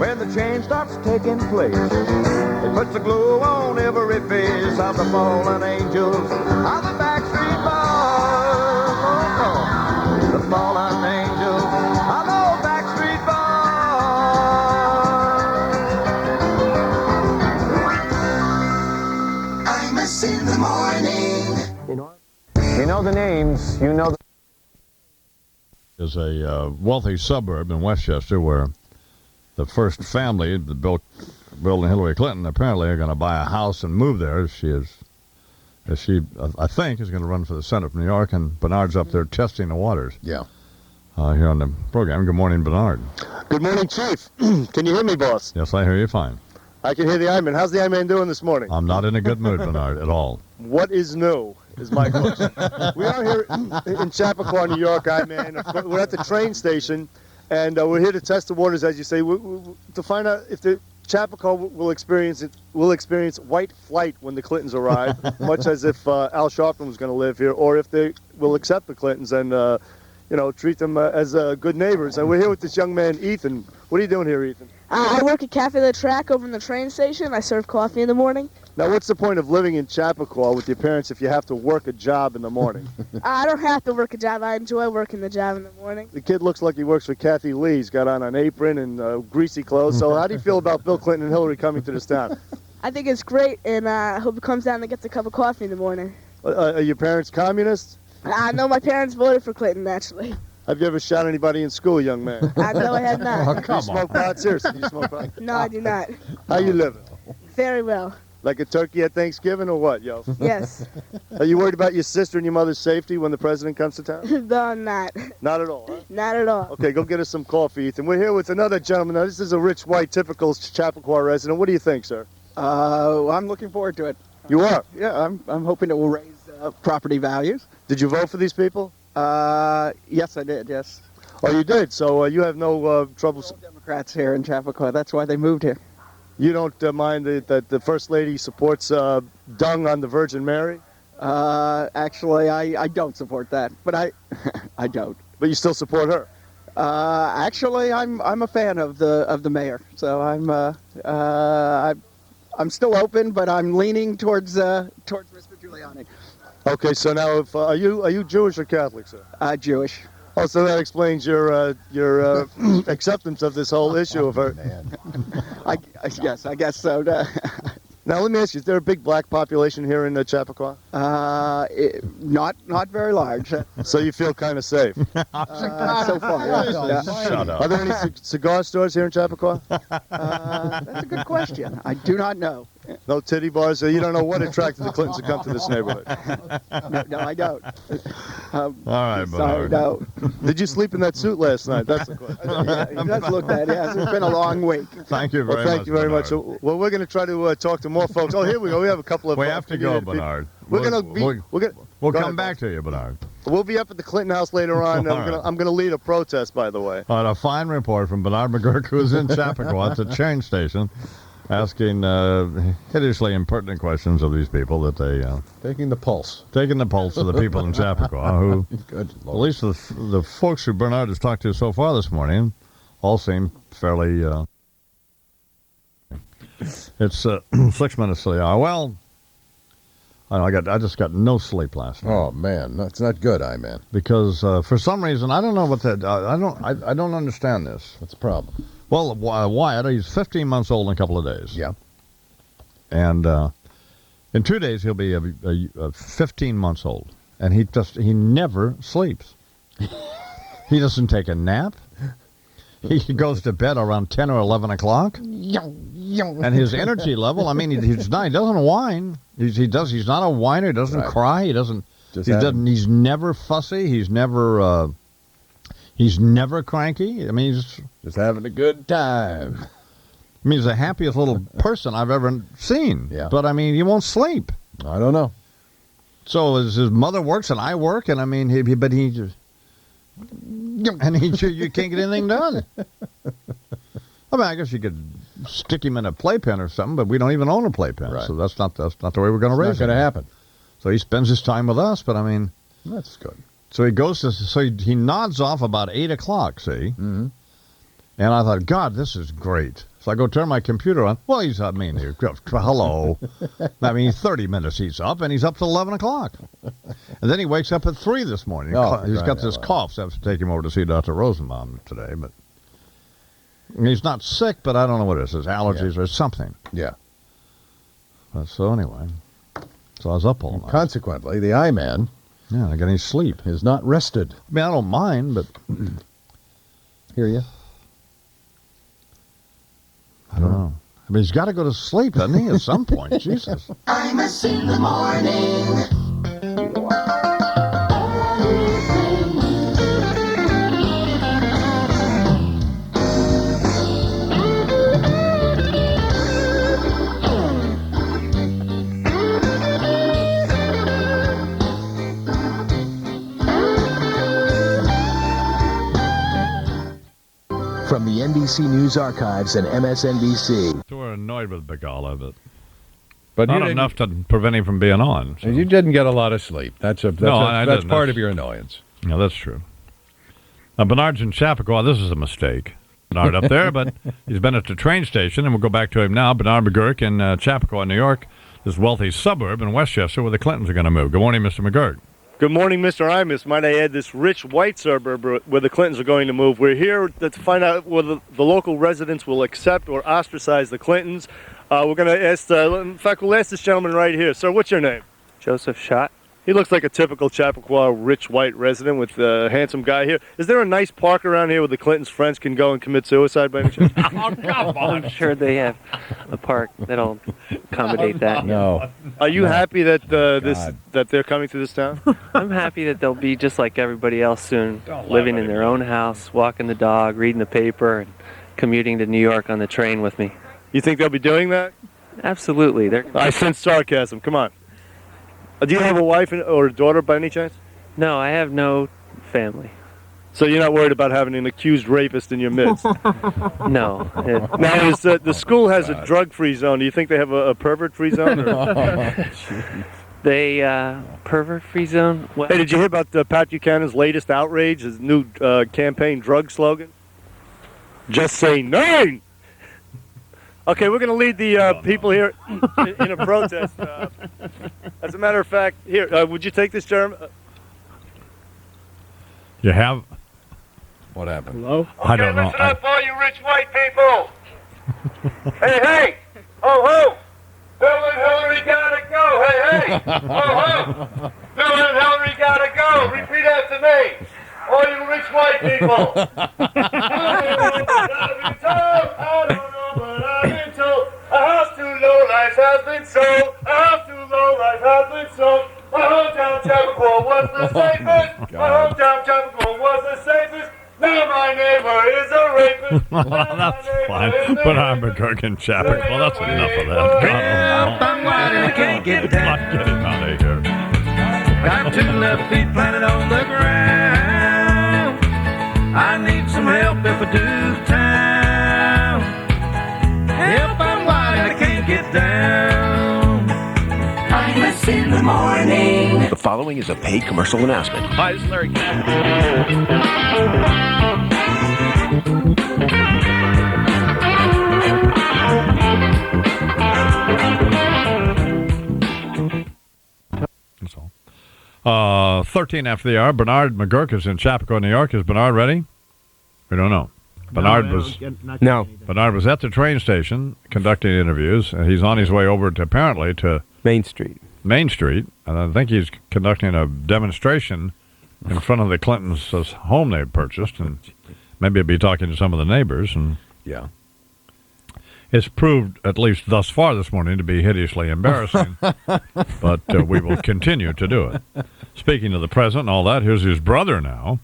[SPEAKER 3] When the change starts taking place, it puts a glow on every face of the fallen angels of the backstreet boys. Oh, no. The fallen angels of the backstreet boys.
[SPEAKER 6] Imus in the morning.
[SPEAKER 3] You know the names, you know the...
[SPEAKER 1] Is a wealthy suburb in Westchester where the first family, Bill and Hillary Clinton, apparently are going to buy a house and move there. She, I think, is going to run for the Senate from New York, and Bernard's up there testing the waters.
[SPEAKER 12] Yeah.
[SPEAKER 1] Here on the program. Good morning, Bernard.
[SPEAKER 18] Good morning, Chief. Can you hear me, boss?
[SPEAKER 1] Yes, I hear you fine.
[SPEAKER 18] I can hear the I-Man. How's the I-Man doing this morning?
[SPEAKER 1] I'm not in a good mood, Bernard, at all.
[SPEAKER 18] What is new is my question. We are here in Chappaqua, New York, I-Man. We're at the train station, and we're here to test the waters, as you say, to find out if the Chappaqua will experience white flight when the Clintons arrive, much as if Al Sharpton was going to live here, or if they will accept the Clintons and treat them as good neighbors. And we're here with this young man, Ethan. What are you doing here, Ethan?
[SPEAKER 20] I work at Cafe La Track over in the train station. I serve coffee in the morning.
[SPEAKER 18] Now, what's the point of living in Chappaqua with your parents if you have to work a job in the morning?
[SPEAKER 20] I don't have to work a job. I enjoy working the job in the morning.
[SPEAKER 18] The kid looks like he works for Kathy Lee. He's got on an apron and greasy clothes. So how do you feel about Bill Clinton and Hillary coming to this town?
[SPEAKER 20] I think it's great, and I hope he comes down and gets a cup of coffee in the morning.
[SPEAKER 18] Are your parents communists?
[SPEAKER 20] No, my parents voted for Clinton, actually.
[SPEAKER 18] Have you ever shot anybody in school, young man?
[SPEAKER 20] No, I have not.
[SPEAKER 18] Do you smoke pot? Seriously, do you smoke pot?
[SPEAKER 20] No, I do not.
[SPEAKER 18] How you living?
[SPEAKER 20] Very well.
[SPEAKER 18] Like a turkey at Thanksgiving or what, yo?
[SPEAKER 20] Yes.
[SPEAKER 18] Are you worried about your sister and your mother's safety when the president comes to town?
[SPEAKER 20] No, I'm not.
[SPEAKER 18] Not at all, huh?
[SPEAKER 20] Not at all.
[SPEAKER 18] Okay, go get us some coffee, Ethan. We're here with another gentleman. Now, this is a rich, white, typical Chappaqua resident. What do you think, sir?
[SPEAKER 21] I'm looking forward to it.
[SPEAKER 18] You are?
[SPEAKER 21] Yeah, I'm hoping it will raise property values.
[SPEAKER 18] Did you vote for these people?
[SPEAKER 21] Yes, I did, yes.
[SPEAKER 18] Oh, you did? So you have no trouble...
[SPEAKER 21] Democrats here in Chappaqua. That's why they moved here.
[SPEAKER 18] You don't mind that the First Lady supports dung on the Virgin Mary?
[SPEAKER 21] Actually, I don't support that, but I don't.
[SPEAKER 18] But you still support her?
[SPEAKER 21] Actually, I'm a fan of the mayor, so I'm still open, but I'm leaning towards Mr. Giuliani.
[SPEAKER 18] Okay, so now are you Jewish or Catholic, sir?
[SPEAKER 21] Jewish.
[SPEAKER 18] Oh, so that explains your acceptance of this whole issue of her.
[SPEAKER 21] Yes, I guess so.
[SPEAKER 18] Now, let me ask you: is there a big black population here in Chappaqua?
[SPEAKER 21] Not very large.
[SPEAKER 18] So you feel kind of safe.
[SPEAKER 21] So far, yeah.
[SPEAKER 18] Shut up. Are there any cigar stores here in Chappaqua?
[SPEAKER 21] That's a good question. I do not know.
[SPEAKER 18] No titty bars? You don't know what attracted the Clintons to come to this neighborhood?
[SPEAKER 21] No, I don't.
[SPEAKER 1] All right,
[SPEAKER 21] sorry, no.
[SPEAKER 18] Did you sleep in that suit last night? That's the question.
[SPEAKER 21] It does look that, yes. It's been a long week.
[SPEAKER 1] Thank you very much.
[SPEAKER 18] Thank you very much. Well, we're going to try to talk to more folks. Oh, here we go. We have a couple of...
[SPEAKER 1] We have to go, Bernard.
[SPEAKER 18] We'll
[SPEAKER 1] come back to you, Bernard.
[SPEAKER 18] We'll be up at the Clinton House later on. I'm going to lead a protest, by the way.
[SPEAKER 1] A fine report from Bernard McGurk, who's in Chappaqua at the train station, asking hideously impertinent questions of these people that they...
[SPEAKER 12] Taking the pulse
[SPEAKER 1] of the people in Chappaqua, who, at least the folks who Bernard has talked to so far this morning, all seem fairly... It's 6 minutes to the hour. Well, I just got no sleep last night.
[SPEAKER 12] Oh man, that's not good, man.
[SPEAKER 1] Because for some reason I don't know what that I don't understand this.
[SPEAKER 12] What's the problem?
[SPEAKER 1] Well, Wyatt, he's 15 months old in a couple of days.
[SPEAKER 12] Yeah.
[SPEAKER 1] And in 2 days he'll be 15 months old, and he never sleeps. He doesn't take a nap. He goes to bed around 10 or 11 o'clock. And his energy level, I mean, he doesn't whine. He's not a whiner. He doesn't cry. He's never fussy. He's never cranky. I mean, he's
[SPEAKER 12] just having a good time.
[SPEAKER 1] I mean, he's the happiest little person I've ever seen.
[SPEAKER 12] Yeah.
[SPEAKER 1] But I mean, he won't sleep.
[SPEAKER 12] I don't know.
[SPEAKER 1] So his mother works and I work, and I mean, you can't get anything done. I mean, I guess you could stick him in a playpen or something, but we don't even own a playpen, so that's not the way we're going to raise him.
[SPEAKER 12] It's not going to happen.
[SPEAKER 1] So he spends his time with us, but I mean,
[SPEAKER 12] that's good.
[SPEAKER 1] So he nods off about 8 o'clock. See,
[SPEAKER 12] mm-hmm.
[SPEAKER 1] And I thought, God, this is great. So I go turn my computer on. Well, hello. I mean, 30 minutes he's up, and he's up till 11 o'clock. And then he wakes up at 3 this morning. He's got this cough, so I have to take him over to see Dr. Rosenbaum today. But he's not sick, but I don't know what it is. His allergies or something.
[SPEAKER 12] Yeah.
[SPEAKER 1] So anyway, so I was up all night.
[SPEAKER 12] Consequently, the I-man,
[SPEAKER 1] not getting any sleep,
[SPEAKER 12] is not rested.
[SPEAKER 1] I mean, I don't mind, but
[SPEAKER 12] hear you.
[SPEAKER 1] I don't know. I mean, he's got to go to sleep, doesn't he, at some point? Jesus.
[SPEAKER 3] Imus in the morning.
[SPEAKER 22] From the NBC News Archives and MSNBC.
[SPEAKER 1] So we're annoyed with Begala, but not enough to prevent him from being on.
[SPEAKER 12] So. You didn't get a lot of sleep. That's part of your annoyance.
[SPEAKER 1] No, that's true. Now, Bernard's in Chappaqua. This is a mistake. Bernard up there, but he's been at the train station, and we'll go back to him now. Bernard McGurk in Chappaqua, New York, this wealthy suburb in Westchester where the Clintons are going to move. Good morning, Mr. McGurk.
[SPEAKER 18] Good morning, Mr. Imus. Might I add, this rich white suburb where the Clintons are going to move. We're here to find out whether the local residents will accept or ostracize the Clintons. We're going to ask, in fact, we'll ask this gentleman right here. Sir, what's your name?
[SPEAKER 23] Joseph Schott.
[SPEAKER 18] He looks like a typical Chappaqua rich white resident with a handsome guy here. Is there a nice park around here where the Clintons' friends can go and commit suicide by any chance?
[SPEAKER 2] Oh, come on. I'm sure they have a park that'll accommodate that.
[SPEAKER 12] No.
[SPEAKER 18] Are you happy that that they're coming to this town?
[SPEAKER 2] I'm happy that they'll be just like everybody else soon, living in their own house, walking the dog, reading the paper, and commuting to New York on the train with me.
[SPEAKER 18] You think they'll be doing that?
[SPEAKER 2] Absolutely.
[SPEAKER 18] I sense sarcasm. Come on. Do you have a wife or a daughter by any chance?
[SPEAKER 2] No, I have no family.
[SPEAKER 18] So you're not worried about having an accused rapist in your midst?
[SPEAKER 2] No.
[SPEAKER 18] Now, the school has a drug-free zone. Do you think they have a pervert-free zone?
[SPEAKER 2] They, pervert-free zone?
[SPEAKER 18] Hey, did you hear about Pat Buchanan's latest outrage, his new campaign drug slogan? Just say nine! Okay, we're going to lead the people here in a protest. As a matter of fact, here, would you take this, Jeremy?
[SPEAKER 1] You have?
[SPEAKER 12] What happened?
[SPEAKER 1] Hello? I don't know.
[SPEAKER 3] Listen up, all you rich white people. Hey! Oh, ho! Bill and Hillary gotta go. Hey! Oh, ho! Bill and Hillary gotta go. Repeat after me. All you rich white people. I don't know, but I've been told. A house to low life has been sold. A house to low life has been sold. My hometown Chappaqua was the safest. My hometown Chappaqua was the safest. Now my neighbor is a rapist.
[SPEAKER 1] Well, that's fine. But I'm a Kirk and Chappaqua. Well, that's enough of that.
[SPEAKER 3] I'm wide and I can't get down.
[SPEAKER 1] Let's get him out of here.
[SPEAKER 3] Got two left feet planted on the ground. I need some help if I do town. Help, I'm wide and I can't get down. Imus in the morning.
[SPEAKER 8] The following is a paid commercial announcement.
[SPEAKER 18] Hi, this is Larry
[SPEAKER 1] That's all. 13 after the hour. Bernard McGurk is in Chappaqua, New York. Is Bernard ready? We don't know. Bernard Bernard was at the train station conducting interviews. He's on his way over to apparently to
[SPEAKER 17] Main Street.
[SPEAKER 1] And I think he's conducting a demonstration in front of the Clintons' home they purchased, and maybe he'll be talking to some of the neighbors. And
[SPEAKER 12] yeah,
[SPEAKER 1] it's proved, at least thus far this morning, to be hideously embarrassing. But we will continue to do it. Speaking of the president and all that, here's his brother now,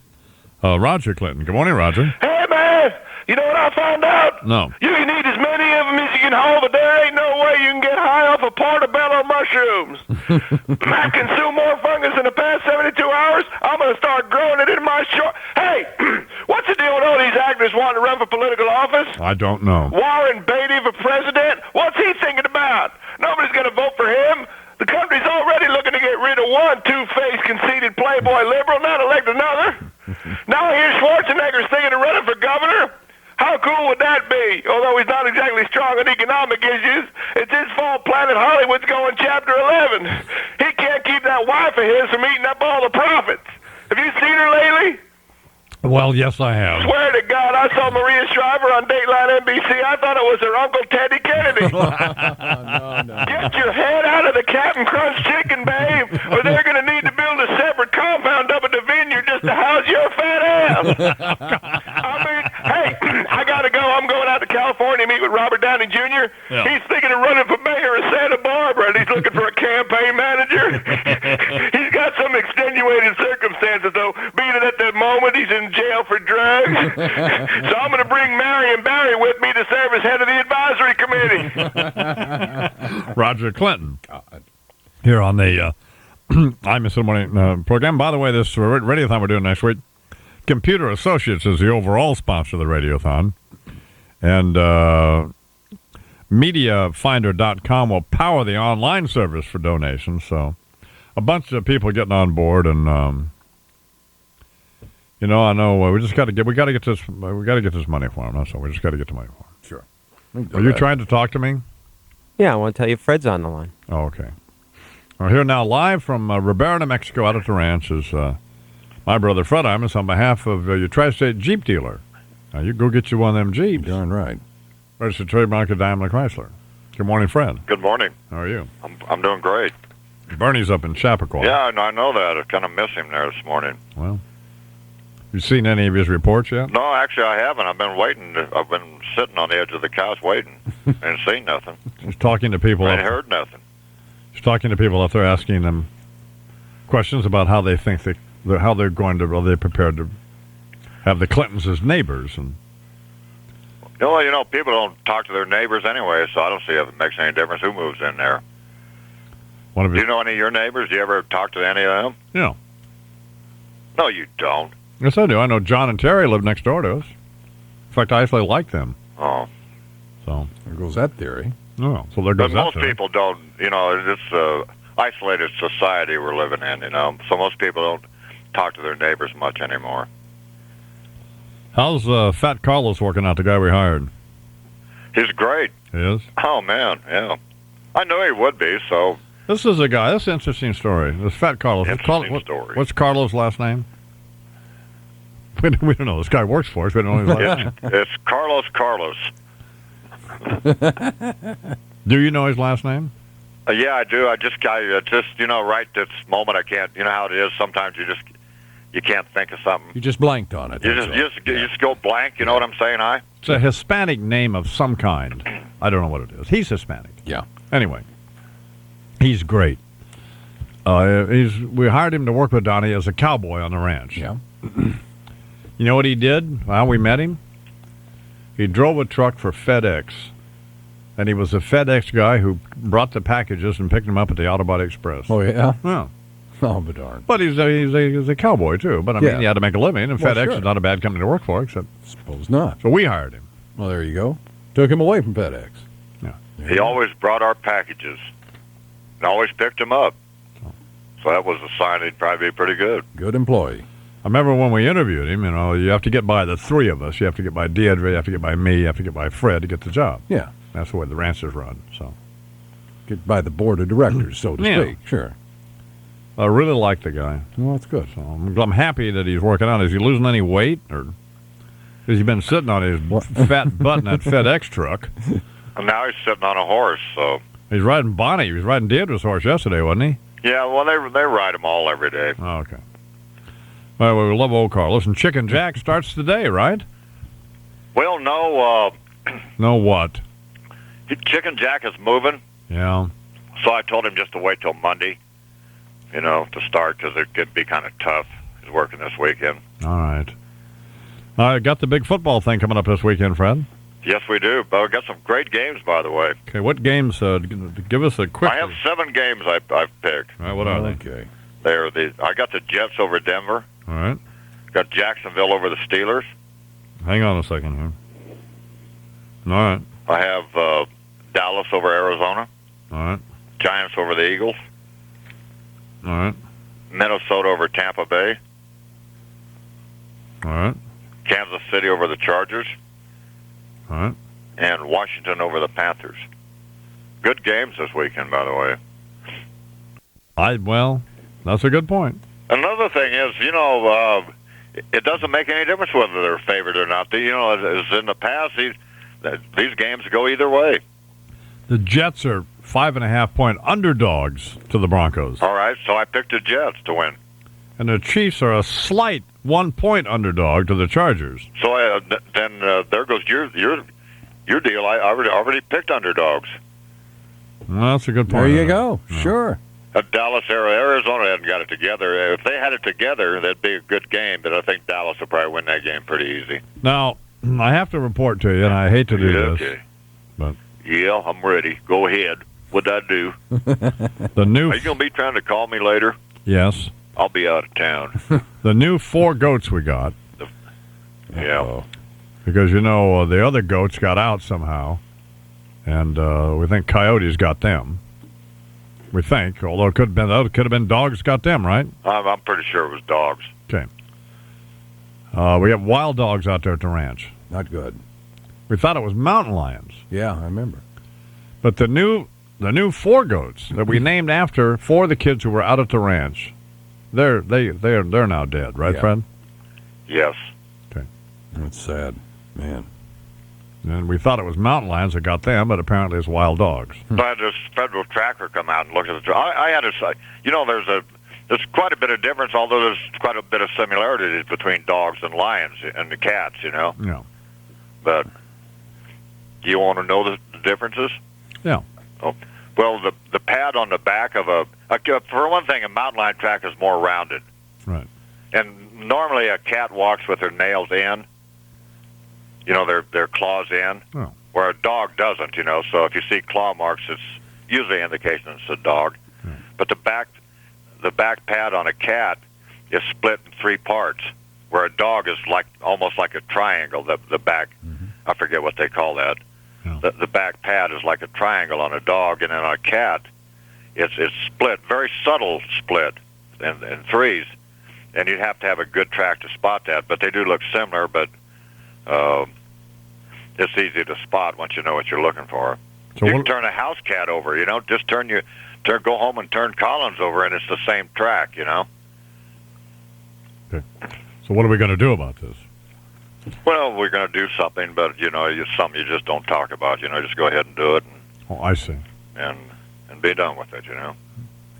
[SPEAKER 1] Roger Clinton. Good morning, Roger.
[SPEAKER 3] Hey, man, you know what I found out?
[SPEAKER 1] No.
[SPEAKER 3] You can eat as many of them as you can hold, but there ain't no way you can get high off of portobello mushrooms. I consume more fungus in the past 72 hours. I'm going to start growing it in my short. Hey, what's the deal with all these actors wanting to run for political office?
[SPEAKER 1] I don't know.
[SPEAKER 3] Warren Beatty for president? What's he thinking about? Nobody's going to vote for him. The country's already looking to get rid of one two-faced, conceited playboy liberal, not elect another. Now here's Schwarzenegger's thinking of running for governor. How cool would that be? Although he's not exactly strong on economic issues, it's his fault Planet Hollywood's going Chapter 11. He can't keep that wife of his from eating up all the profits. Have you seen her lately?
[SPEAKER 1] Well, yes, I have.
[SPEAKER 3] Swear to God, I saw Maria Shriver on Dateline NBC. I thought it was her Uncle Teddy Kennedy. Get your head out of the Captain Crunch chicken, babe, or they're going to need to build a separate compound up at the vineyard just to house your fat ass. I mean, hey, I got to go. I'm going out to California to meet with Robert Downey Jr.
[SPEAKER 1] Yeah.
[SPEAKER 3] He's thinking of running for mayor of Santa Barbara, and he's looking for a campaign manager. He's got some extenuating circumstances, though, being that at the moment he's in jail for drugs. So I'm going to bring Marion Barry with me to serve as head of the advisory committee.
[SPEAKER 1] Roger Clinton. Here on the Imus in the Morning program. By the way, this radiothon we're doing next week, Computer Associates is the overall sponsor of the radiothon. And MediaFinder.com will power the online service for donations. So a bunch of people getting on board, and you know, I know we got to get this money for them. That's all. We just got to get the money for them.
[SPEAKER 12] Sure.
[SPEAKER 1] Are you trying to talk to me?
[SPEAKER 17] Yeah, I want to tell you Fred's on the line.
[SPEAKER 1] Oh, okay. Well, here now, live from Ribera, New Mexico, out at the ranch, is my brother Fred Imus on behalf of your Tri-State Jeep dealer. Now, you go get you one of them Jeeps.
[SPEAKER 12] Darn right.
[SPEAKER 1] Registered trademark of Daimler Chrysler. Good morning, Fred.
[SPEAKER 23] Good morning.
[SPEAKER 1] How are you?
[SPEAKER 23] I'm doing great.
[SPEAKER 1] Bernie's up in Chappaqua.
[SPEAKER 5] Yeah, I know that. I kind of miss him there this morning.
[SPEAKER 1] Well, you seen any of his reports yet?
[SPEAKER 5] No, actually, I haven't. I've been waiting. I've been sitting on the edge of the couch waiting and seen nothing.
[SPEAKER 1] He's talking to people.
[SPEAKER 5] I ain't heard nothing.
[SPEAKER 1] He's talking to people up there, asking them questions about how they think how they're going to. Are they prepared to have the Clintons as neighbors? And
[SPEAKER 5] people don't talk to their neighbors anyway, so I don't see if it makes any difference who moves in there. Do you know any of your neighbors? Do you ever talk to any of them?
[SPEAKER 1] Yeah.
[SPEAKER 5] No, you don't.
[SPEAKER 1] Yes, I do. I know John and Terry live next door to us. In fact, I actually like them.
[SPEAKER 5] Oh.
[SPEAKER 1] So
[SPEAKER 12] there goes that theory.
[SPEAKER 1] Oh, so there goes
[SPEAKER 5] but
[SPEAKER 1] that
[SPEAKER 5] most
[SPEAKER 1] theory.
[SPEAKER 5] people don't, it's isolated society we're living in, so most people don't talk to their neighbors much anymore.
[SPEAKER 1] How's Fat Carlos working out, the guy we hired?
[SPEAKER 5] He's great.
[SPEAKER 1] He is?
[SPEAKER 5] Oh, man, yeah. I knew he would be, so...
[SPEAKER 1] This is a guy, this is an interesting story. This Fat Carlos.
[SPEAKER 5] Story.
[SPEAKER 1] What's Carlos' last name? We don't know. This guy works for us. We don't know his last name.
[SPEAKER 5] It's Carlos.
[SPEAKER 1] Do you know his last name?
[SPEAKER 5] Yeah, I do. I just right this moment I can't. You know how it is. Sometimes you can't think of something.
[SPEAKER 12] You just blanked on it.
[SPEAKER 5] You just go blank. You know what I'm saying?
[SPEAKER 1] It's a Hispanic name of some kind. I don't know what it is. He's Hispanic.
[SPEAKER 12] Yeah.
[SPEAKER 1] Anyway, he's great. We hired him to work with Donnie as a cowboy on the ranch.
[SPEAKER 12] Yeah.
[SPEAKER 1] You know what he did? Well, we met him. He drove a truck for FedEx, and he was a FedEx guy who brought the packages and picked them up at the Auto Body Express.
[SPEAKER 12] Oh, yeah?
[SPEAKER 1] Yeah.
[SPEAKER 12] Oh, but darn.
[SPEAKER 1] But he's a cowboy, too. But, I mean, he had to make a living, and FedEx is not a bad company to work for, except...
[SPEAKER 12] Suppose not.
[SPEAKER 1] So we hired him.
[SPEAKER 12] Well, there you go. Took him away from FedEx.
[SPEAKER 1] Yeah.
[SPEAKER 5] He always brought our packages and always picked them up. So that was a sign he'd probably be pretty good.
[SPEAKER 12] Good employee.
[SPEAKER 1] I remember when we interviewed him, you have to get by the three of us. You have to get by Deidre, you have to get by me, you have to get by Fred to get the job.
[SPEAKER 12] Yeah.
[SPEAKER 1] That's the way the ranch is run. So
[SPEAKER 12] get by the board of directors, so to speak. Sure.
[SPEAKER 1] I really like the guy.
[SPEAKER 12] Well, that's good.
[SPEAKER 1] So I'm happy that he's working out. Is he losing any weight, or has he been sitting on his fat butt in that FedEx truck?
[SPEAKER 5] And now he's sitting on a horse, so...
[SPEAKER 1] He's riding Bonnie. He was riding Deidre's horse yesterday, wasn't he?
[SPEAKER 5] Yeah, well, they ride them all every day.
[SPEAKER 1] Oh, okay. Well, we love old Carlos. And Chicken Jack starts today, right?
[SPEAKER 5] Well, no.
[SPEAKER 1] No what?
[SPEAKER 5] Chicken Jack is moving.
[SPEAKER 1] Yeah.
[SPEAKER 5] So I told him just to wait till Monday, to start, because it could be kind of tough. He's working this weekend.
[SPEAKER 1] All right. I got the big football thing coming up this weekend, Fred.
[SPEAKER 5] Yes, we do. But we got some great games, by the way.
[SPEAKER 1] Okay, what games? Give us a quick...
[SPEAKER 5] I have 7 games I've picked.
[SPEAKER 1] All right, what are they?
[SPEAKER 12] Okay.
[SPEAKER 5] I got the Jets over Denver.
[SPEAKER 1] All right.
[SPEAKER 5] Got Jacksonville over the Steelers.
[SPEAKER 1] Hang on a second here. All right.
[SPEAKER 5] I have Dallas over Arizona.
[SPEAKER 1] All right.
[SPEAKER 5] Giants over the Eagles.
[SPEAKER 1] All right.
[SPEAKER 5] Minnesota over Tampa Bay.
[SPEAKER 1] All right.
[SPEAKER 5] Kansas City over the Chargers.
[SPEAKER 1] All right.
[SPEAKER 5] And Washington over the Panthers. Good games this weekend, by the way.
[SPEAKER 1] Well, that's a good point.
[SPEAKER 5] Another thing is, it doesn't make any difference whether they're favored or not. As in the past, these games go either way.
[SPEAKER 1] The Jets are 5.5-point underdogs to the Broncos.
[SPEAKER 5] All right, so I picked the Jets to win.
[SPEAKER 1] And the Chiefs are a slight 1-point underdog to the Chargers.
[SPEAKER 5] So then there goes your deal. I already picked underdogs.
[SPEAKER 1] Well, that's a good point.
[SPEAKER 12] There you go. Yeah. Sure.
[SPEAKER 5] Dallas, Arizona hadn't got it together. If they had it together, that'd be a good game. But I think Dallas will probably win that game pretty easy.
[SPEAKER 1] Now, I have to report to you, and I hate to do this.
[SPEAKER 5] Okay.
[SPEAKER 1] But
[SPEAKER 5] yeah, I'm ready. Go ahead. What'd I do?
[SPEAKER 1] Are you
[SPEAKER 5] going to be trying to call me later?
[SPEAKER 1] Yes.
[SPEAKER 5] I'll be out of town.
[SPEAKER 1] The new 4 goats we got.
[SPEAKER 5] Yeah.
[SPEAKER 1] Because, the other goats got out somehow. And we think coyotes got them. We think, although it could have been dogs got them, right?
[SPEAKER 5] I'm pretty sure it was dogs.
[SPEAKER 1] Okay. We have wild dogs out there at the ranch.
[SPEAKER 12] Not good.
[SPEAKER 1] We thought it was mountain lions.
[SPEAKER 12] Yeah, I remember.
[SPEAKER 1] But the new 4 goats that we named after 4 of the kids who were out at the ranch, they're now dead, right, Fred?
[SPEAKER 5] Yes.
[SPEAKER 1] Okay.
[SPEAKER 12] That's sad, man.
[SPEAKER 1] And we thought it was mountain lions that got them, but apparently it's wild dogs.
[SPEAKER 5] So I had this federal tracker come out and look at the. I had to say, there's quite a bit of difference, although there's quite a bit of similarities between dogs and lions and the cats,
[SPEAKER 1] Yeah.
[SPEAKER 5] But do you want to know the differences?
[SPEAKER 1] Yeah.
[SPEAKER 5] Oh, well, the pad on the back of for one thing, a mountain lion track is more rounded.
[SPEAKER 1] Right.
[SPEAKER 5] And normally a cat walks with their nails in, their claws in, where a dog doesn't, So if you see claw marks, it's usually an indication it's a dog. But the back pad on a cat is split in 3 parts, where a dog is almost like a triangle. The back, I forget what they call that. The back pad is like a triangle on a dog, and then on a cat, it's split, very subtle split in 3s. And you'd have to have a good track to spot that. But they do look similar, but it's easy to spot once you know what you're looking for.
[SPEAKER 1] So
[SPEAKER 5] you can turn a house cat over, just go home and turn Collins over, and it's the same track,
[SPEAKER 1] Okay. So what are we going to do about this?
[SPEAKER 5] Well, we're going to do something, but, it's something you just don't talk about, just go ahead and do it.
[SPEAKER 1] I see.
[SPEAKER 5] And be done with it,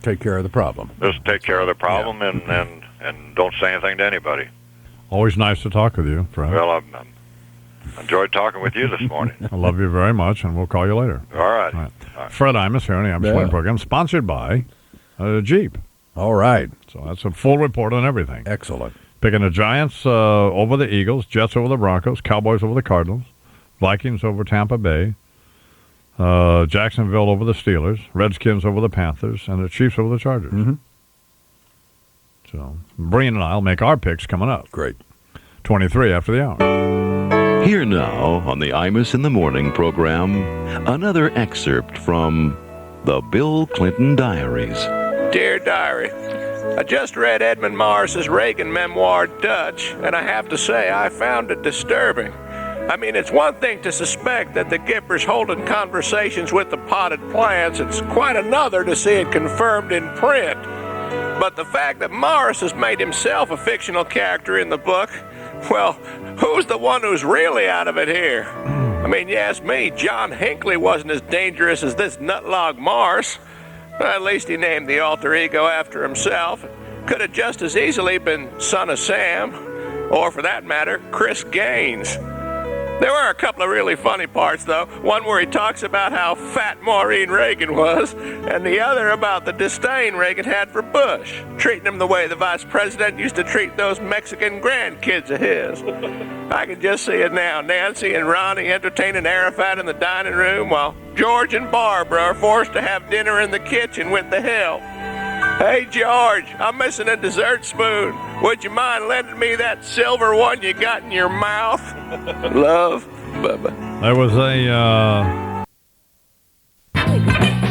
[SPEAKER 12] Take care of the problem.
[SPEAKER 5] Just take care of the problem and don't say anything to anybody.
[SPEAKER 1] Always nice to talk with you, Fred.
[SPEAKER 5] Well, I enjoyed talking with you this morning.
[SPEAKER 1] I love you very much, and we'll call you later.
[SPEAKER 5] All right.
[SPEAKER 1] All right. Fred Imus here on the Imus Morning Program, sponsored by Jeep.
[SPEAKER 12] All right.
[SPEAKER 1] So that's a full report on everything.
[SPEAKER 12] Excellent.
[SPEAKER 1] Picking the Giants over the Eagles, Jets over the Broncos, Cowboys over the Cardinals, Vikings over Tampa Bay, Jacksonville over the Steelers, Redskins over the Panthers, and the Chiefs over the Chargers.
[SPEAKER 12] Mm-hmm.
[SPEAKER 1] So Brian and I will make our picks coming up.
[SPEAKER 12] Great.
[SPEAKER 1] 23 after the hour.
[SPEAKER 19] Here now on the Imus in the Morning program, another excerpt from the Bill Clinton Diaries.
[SPEAKER 4] Dear Diary, I just read Edmund Morris's Reagan memoir, Dutch, and I have to say I found it disturbing. I mean, it's one thing to suspect that the Gipper's holding conversations with the potted plants. It's quite another to see it confirmed in print. But the fact that Morris has made himself a fictional character in the book, well, who's the one who's really out of it here? I mean, you ask me, John Hinckley wasn't as dangerous as this nutlog Morris. At least he named the alter ego after himself. Could have just as easily been Son of Sam, or for that matter, Chris Gaines. There were a couple of really funny parts, though. One where he talks about how fat Maureen Reagan was, and the other about the disdain Reagan had for Bush, treating him the way the vice president used to treat those Mexican grandkids of his. I can just see it now, Nancy and Ronnie entertaining Arafat in the dining room, while George and Barbara are forced to have dinner in the kitchen with the help. Hey, George, I'm missing a dessert spoon. Would you mind lending me that silver one you got in your mouth? Love, Bubba.
[SPEAKER 1] There was a...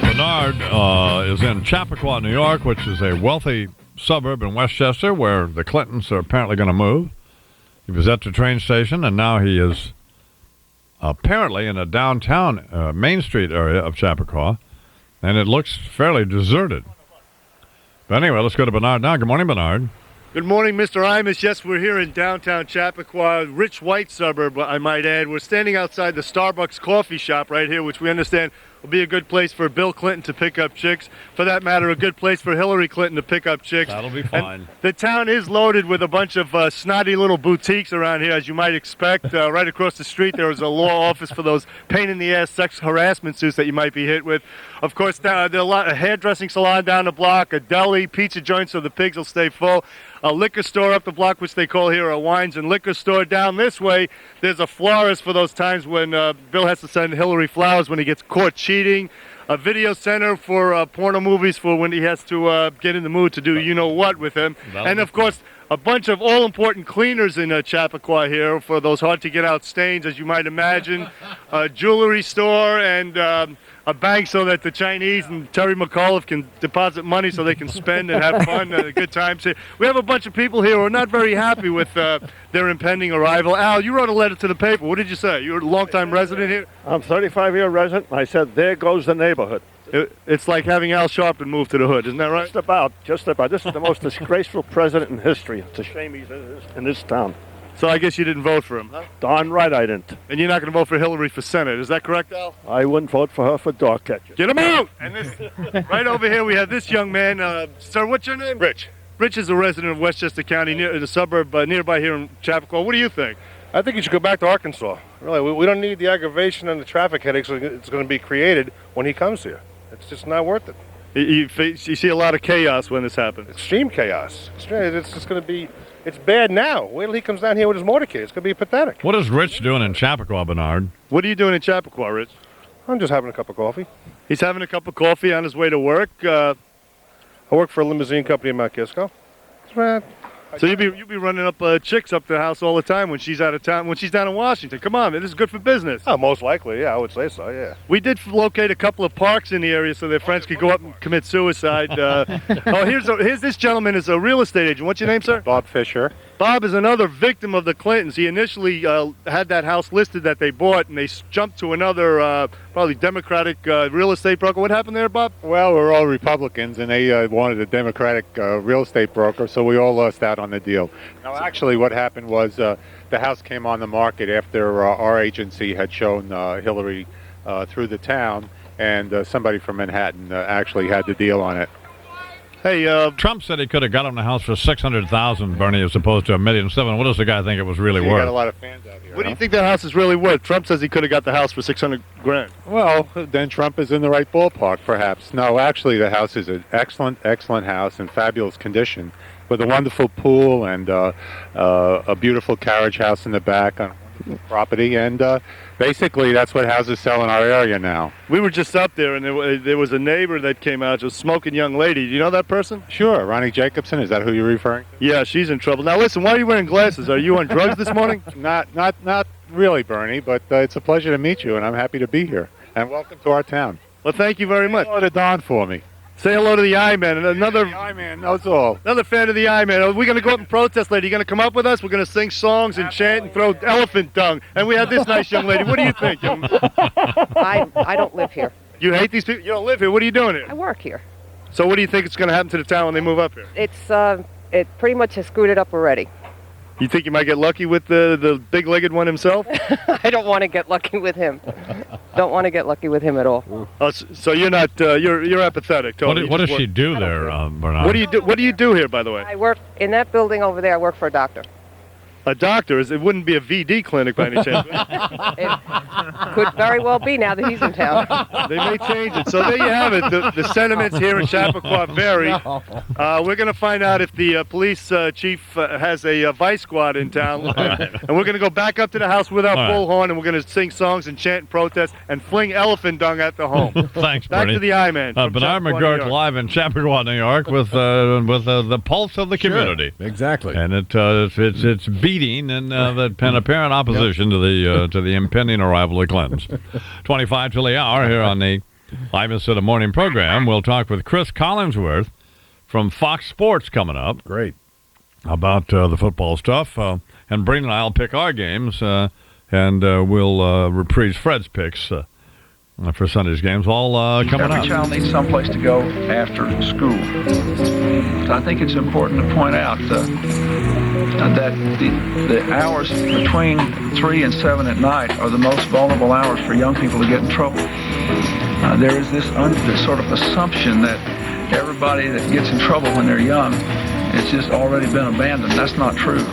[SPEAKER 1] Bernard is in Chappaqua, New York, which is a wealthy suburb in Westchester where the Clintons are apparently going to move. He was at the train station, and now he is apparently in a downtown Main Street area of Chappaqua, and it looks fairly deserted. But anyway, let's go to Bernard now. Good morning, Bernard.
[SPEAKER 18] Good morning, Mr. Imus. Yes, we're here in downtown Chappaqua, rich white suburb, I might add. We're standing outside the Starbucks coffee shop right here, which we understand will be a good place for Bill Clinton to pick up chicks. For that matter, a good place for Hillary Clinton to pick up chicks.
[SPEAKER 1] That'll be fine.
[SPEAKER 18] And the town is loaded with a bunch of snotty little boutiques around here, as you might expect. Right across the street, there is a law office for those pain-in-the-ass sex harassment suits that you might be hit with. Of course, there's a hairdressing salon down the block, a deli, pizza joint so the pigs will stay full, a liquor store up the block, which they call here a wines and liquor store. Down this way, there's a florist for those times when Bill has to send Hillary flowers when he gets caught cheating, a video center for porno movies for when he has to get in the mood to do you-know-what with him, and, of course, a bunch of all-important cleaners in Chappaqua here for those hard-to-get-out stains, as you might imagine, a jewelry store, and a bank so that the Chinese and Terry McAuliffe can deposit money so they can spend and have fun and good times here. We have a bunch of people here who are not very happy with their impending arrival. Al, you wrote a letter to the paper. What did you say? You're a longtime resident here?
[SPEAKER 10] I'm a 35-year resident. I said, there goes the neighborhood.
[SPEAKER 18] It's like having Al Sharpton move to the hood, isn't that right?
[SPEAKER 10] Just about. This is the most disgraceful president in history. It's a shame he's in this town. So I guess you didn't vote for him, huh?
[SPEAKER 18] Darn right I didn't.
[SPEAKER 10] And you're not going to vote for Hillary for Senate. Is that correct, Al?
[SPEAKER 18] I wouldn't vote for her for dog catcher.
[SPEAKER 10] Get him out! And this, right over here, we have this young man. Sir, what's your name?
[SPEAKER 18] Rich.
[SPEAKER 10] Rich is a resident of Westchester County, near the suburb nearby here in Chappaqua. What do you think?
[SPEAKER 18] I think you should go back to Arkansas. Really, we don't need the aggravation and the traffic headaches it's going to be created when he comes here. It's just not worth it.
[SPEAKER 10] You see a lot of chaos when this happens.
[SPEAKER 18] Extreme chaos. It's just going to be... It's bad now. Wait till he comes down here with his motorcade. It's going to be pathetic.
[SPEAKER 1] What is Rich doing in Chappaqua, Bernard?
[SPEAKER 10] What are you doing in Chappaqua, Rich?
[SPEAKER 18] I'm just having a cup of coffee.
[SPEAKER 10] He's having a cup of coffee on his way to work. I
[SPEAKER 18] work for a limousine company in Mount Kisco.
[SPEAKER 10] So you be running up chicks up to the house all the time when she's out of town, when she's down in Washington. Come on, man, this is good for business.
[SPEAKER 18] Oh, most likely, yeah, I would say so, yeah.
[SPEAKER 10] We did locate a couple of parks in the area so their friends could go up and commit suicide. Here's this gentleman is a real estate agent. What's your name, sir?
[SPEAKER 7] Bob Fisher.
[SPEAKER 10] Bob is another victim of the Clintons. He initially had that house listed that they bought, and they jumped to another probably Democratic real estate broker. What happened there, Bob?
[SPEAKER 7] Well, we're all Republicans, and they wanted a Democratic real estate broker, so we all lost out on the deal. Now, actually, what happened was the house came on the market after our agency had shown Hillary through the town, and somebody from Manhattan actually had the deal on it.
[SPEAKER 1] Hey, Trump said he could have got him the house for $600,000, Bernie, as opposed to $1.7 million. What does the guy think it was really worth?
[SPEAKER 7] You got a lot of fans out here.
[SPEAKER 10] What do you think that house is really worth? Trump says he could have got the house for $600,000.
[SPEAKER 7] Well, then Trump is in the right ballpark, perhaps. No, actually, the house is an excellent house in fabulous condition, with a wonderful pool and a beautiful carriage house in the back on property, and basically that's what houses sell in our area now.
[SPEAKER 10] We were just up there, and there was a neighbor that came out, just a smoking young lady. Do you know that person?
[SPEAKER 7] Sure, Ronnie Jacobson. Is that who you're referring to?
[SPEAKER 10] Yeah, she's in trouble. Now listen, why are you wearing glasses? Are you on drugs this morning?
[SPEAKER 7] Not really, Bernie, but it's a pleasure to meet you, and I'm happy to be here. And welcome to our town.
[SPEAKER 10] Well, thank you very much.
[SPEAKER 7] Say hello to Don for me.
[SPEAKER 10] Say hello to the I-Man. And another
[SPEAKER 7] I-Man knows all.
[SPEAKER 10] Another fan of the I-Man. Are we going to go up and protest, lady? You going to come up with us? We're going to sing songs and chant and throw elephant dung. And we have this nice young lady. What do you think?
[SPEAKER 13] I don't live here.
[SPEAKER 10] You hate these people? You don't live here. What are you doing here?
[SPEAKER 13] I work here.
[SPEAKER 10] So what do you think is going to happen to the town when they move up here?
[SPEAKER 13] It pretty much has screwed it up already.
[SPEAKER 10] You think you might get lucky with the big-legged one himself?
[SPEAKER 13] I don't want to get lucky with him. Don't want to get lucky with him at all.
[SPEAKER 10] So you're not you're apathetic. Totally.
[SPEAKER 1] What does she do there, Bernard?
[SPEAKER 10] What do you do here, by the way?
[SPEAKER 13] I work in that building over there. I work for a doctor.
[SPEAKER 10] A doctor? It wouldn't be a VD clinic by any chance.
[SPEAKER 13] It could very well be now that he's in town.
[SPEAKER 10] They may change it. So there you have it. The sentiments here in Chappaqua vary. We're going to find out if the police chief has a vice squad in town. And we're going to go back up to the house with our bullhorn, and we're going to sing songs and chant and protest and fling elephant dung at the home.
[SPEAKER 1] Thanks,
[SPEAKER 10] Back
[SPEAKER 1] Bernie.
[SPEAKER 10] to the I-Man.
[SPEAKER 1] Bernard McGurk live in Chappaqua, New York, with the pulse of the community.
[SPEAKER 12] Sure, exactly.
[SPEAKER 1] And it's beating and apparent opposition to the impending arrival of Clintons. 25 till the hour here on the Imus in the Morning program. We'll talk with Chris Collinsworth from Fox Sports coming up.
[SPEAKER 12] Great.
[SPEAKER 1] About the football stuff. And Breen and I will pick our games, and we'll reprise Fred's picks for Sunday's games, all coming up.
[SPEAKER 23] Every child needs someplace to go after school. So I think it's important to point out that the hours between 3 and 7 at night are the most vulnerable hours for young people to get in trouble. There is this sort of assumption that everybody that gets in trouble when they're young, it's just already been abandoned. That's not true.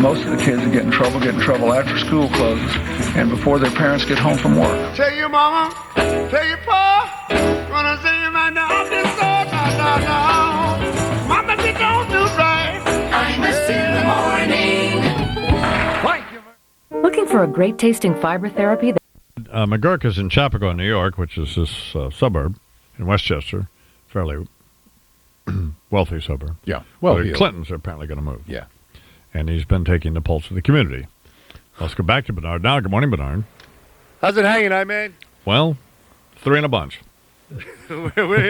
[SPEAKER 23] Most of the kids that get in trouble after school closes and before their parents get home from work.
[SPEAKER 3] Tell your mama, tell your pa, gonna say you might not be so, no. Mama, you don't do right. Imus in the morning. Thank you.
[SPEAKER 24] Looking for a great tasting fiber therapy?
[SPEAKER 1] McGurk is in Chappaqua, New York, which is this suburb in Westchester, fairly wealthy suburb.
[SPEAKER 12] Yeah, well,
[SPEAKER 1] the Clintons are apparently going to move.
[SPEAKER 12] Yeah.
[SPEAKER 1] And he's been taking the pulse of the community. Let's go back to Bernard now. Good morning, Bernard.
[SPEAKER 10] How's it hanging, I-Man?
[SPEAKER 1] Well, 3 in a bunch.
[SPEAKER 10] we're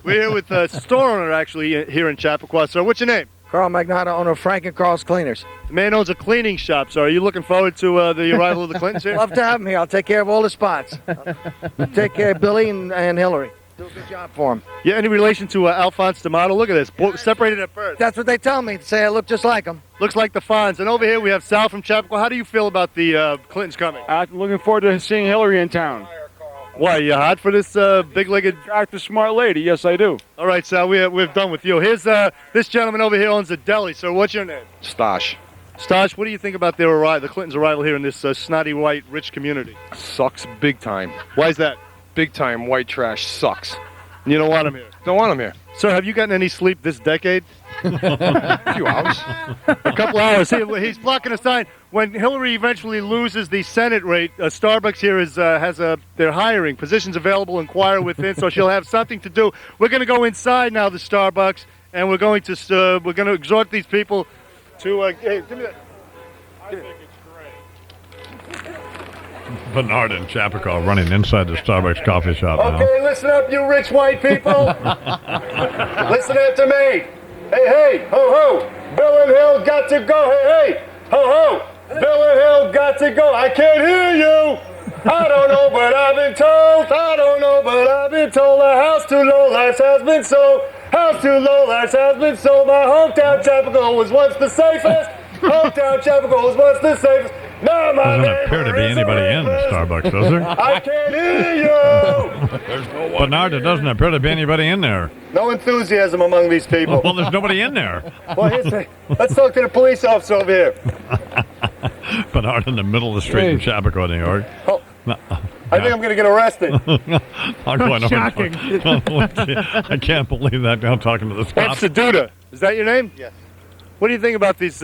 [SPEAKER 10] here with store owner actually here in Chappaqua. So what's your name?
[SPEAKER 25] Carl Magnotta, owner of Frank and Carl's Cleaners.
[SPEAKER 10] The man owns a cleaning shop. So are you looking forward to the arrival of the Clintons here?
[SPEAKER 25] Love to have him here. I'll take care of all the spots. Take care of Billy and Hillary. Do a good job for him.
[SPEAKER 10] Yeah, any relation to Alphonse D'Amato? Look at this. Separated at birth.
[SPEAKER 25] That's what they tell me. They say I look just like him.
[SPEAKER 10] Looks like the Fonz. And over here we have Sal from Chappaqua. How do you feel about the Clintons coming?
[SPEAKER 9] I'm looking forward to seeing Hillary in town.
[SPEAKER 10] Why, you hot for this big-legged...
[SPEAKER 9] Attractive, smart lady. Yes, I do.
[SPEAKER 10] All right, Sal, we're done with you. Here's this gentleman over here owns a deli. Sir, what's your name?
[SPEAKER 11] Stosh.
[SPEAKER 10] Stosh, what do you think about their arrival, the Clintons' arrival here in this snotty, white, rich community?
[SPEAKER 11] Sucks big time.
[SPEAKER 10] Why is that?
[SPEAKER 11] Big time white trash sucks.
[SPEAKER 10] You don't want him here?
[SPEAKER 11] Don't want him here.
[SPEAKER 10] Sir, have you gotten any sleep this decade?
[SPEAKER 11] A few hours.
[SPEAKER 10] A couple hours. He's blocking a sign. When Hillary eventually loses the Senate rate, Starbucks here they're hiring. Positions available, inquire within, so she'll have something to do. We're going to go inside now, the Starbucks, and we're going to exhort these people to, hey, give me that. I think it's great.
[SPEAKER 1] Bernard and Chappaqua running inside the Starbucks coffee shop now.
[SPEAKER 10] Okay, listen up, you rich white people. Listen up to me. Hey, ho, ho. Bill and Hill got to go. Hey, ho, ho. Bill and Hill got to go. I can't hear you. I don't know, but I've been told. I don't know, but I've been told. A house to lowlifes has been sold. House to lowlifes has been sold. My hometown Chappaqua was once the safest. Hometown Chappaqua was once the safest. Now my
[SPEAKER 1] doesn't appear to be anybody in the Starbucks, does there?
[SPEAKER 10] I can't hear you.
[SPEAKER 1] There's no one. Bernard, there doesn't appear to be anybody in there.
[SPEAKER 10] No enthusiasm among these people.
[SPEAKER 1] Well, there's nobody in there.
[SPEAKER 10] Well, let's talk to the police officer over here.
[SPEAKER 1] Bernard in the middle of the street in Chappaqua, New York.
[SPEAKER 10] Oh. I think I'm going to get arrested.
[SPEAKER 1] Shocking. I can't believe that. I'm talking to the cops.
[SPEAKER 10] Seduta. Is that your name?
[SPEAKER 14] Yes.
[SPEAKER 10] What do you think about these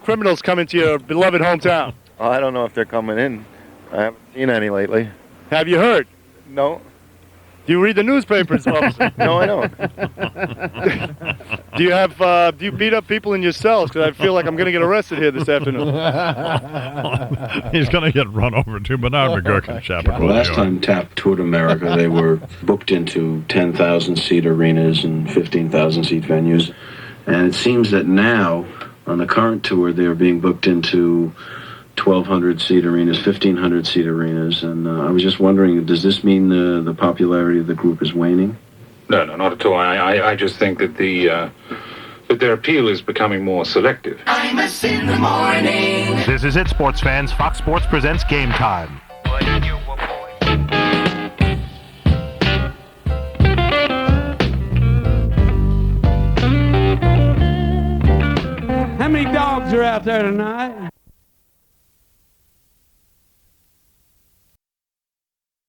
[SPEAKER 10] criminals coming to your beloved hometown?
[SPEAKER 14] Oh, I don't know if they're coming in. I haven't seen any lately.
[SPEAKER 10] Have you heard?
[SPEAKER 14] No.
[SPEAKER 10] Do you read the newspapers, officer?
[SPEAKER 14] No, I don't.
[SPEAKER 10] Do you beat up people in your cells? Because I feel like I'm going to get arrested here this afternoon.
[SPEAKER 1] He's going to get run over too. Bernard McGurk in Chappaqua.
[SPEAKER 15] Last time TAP toured America, they were booked into 10,000-seat arenas and 15,000-seat venues. And it seems that now, on the current tour, they're being booked into 1,200-seat arenas, 1,500-seat arenas. And I was just wondering, does this mean the popularity of the group is waning?
[SPEAKER 16] No, not at all. I just think that that their appeal is becoming more selective.
[SPEAKER 26] Imus in the morning.
[SPEAKER 27] This is it, sports fans. Fox Sports presents Game Time.
[SPEAKER 28] How many dogs are out there tonight?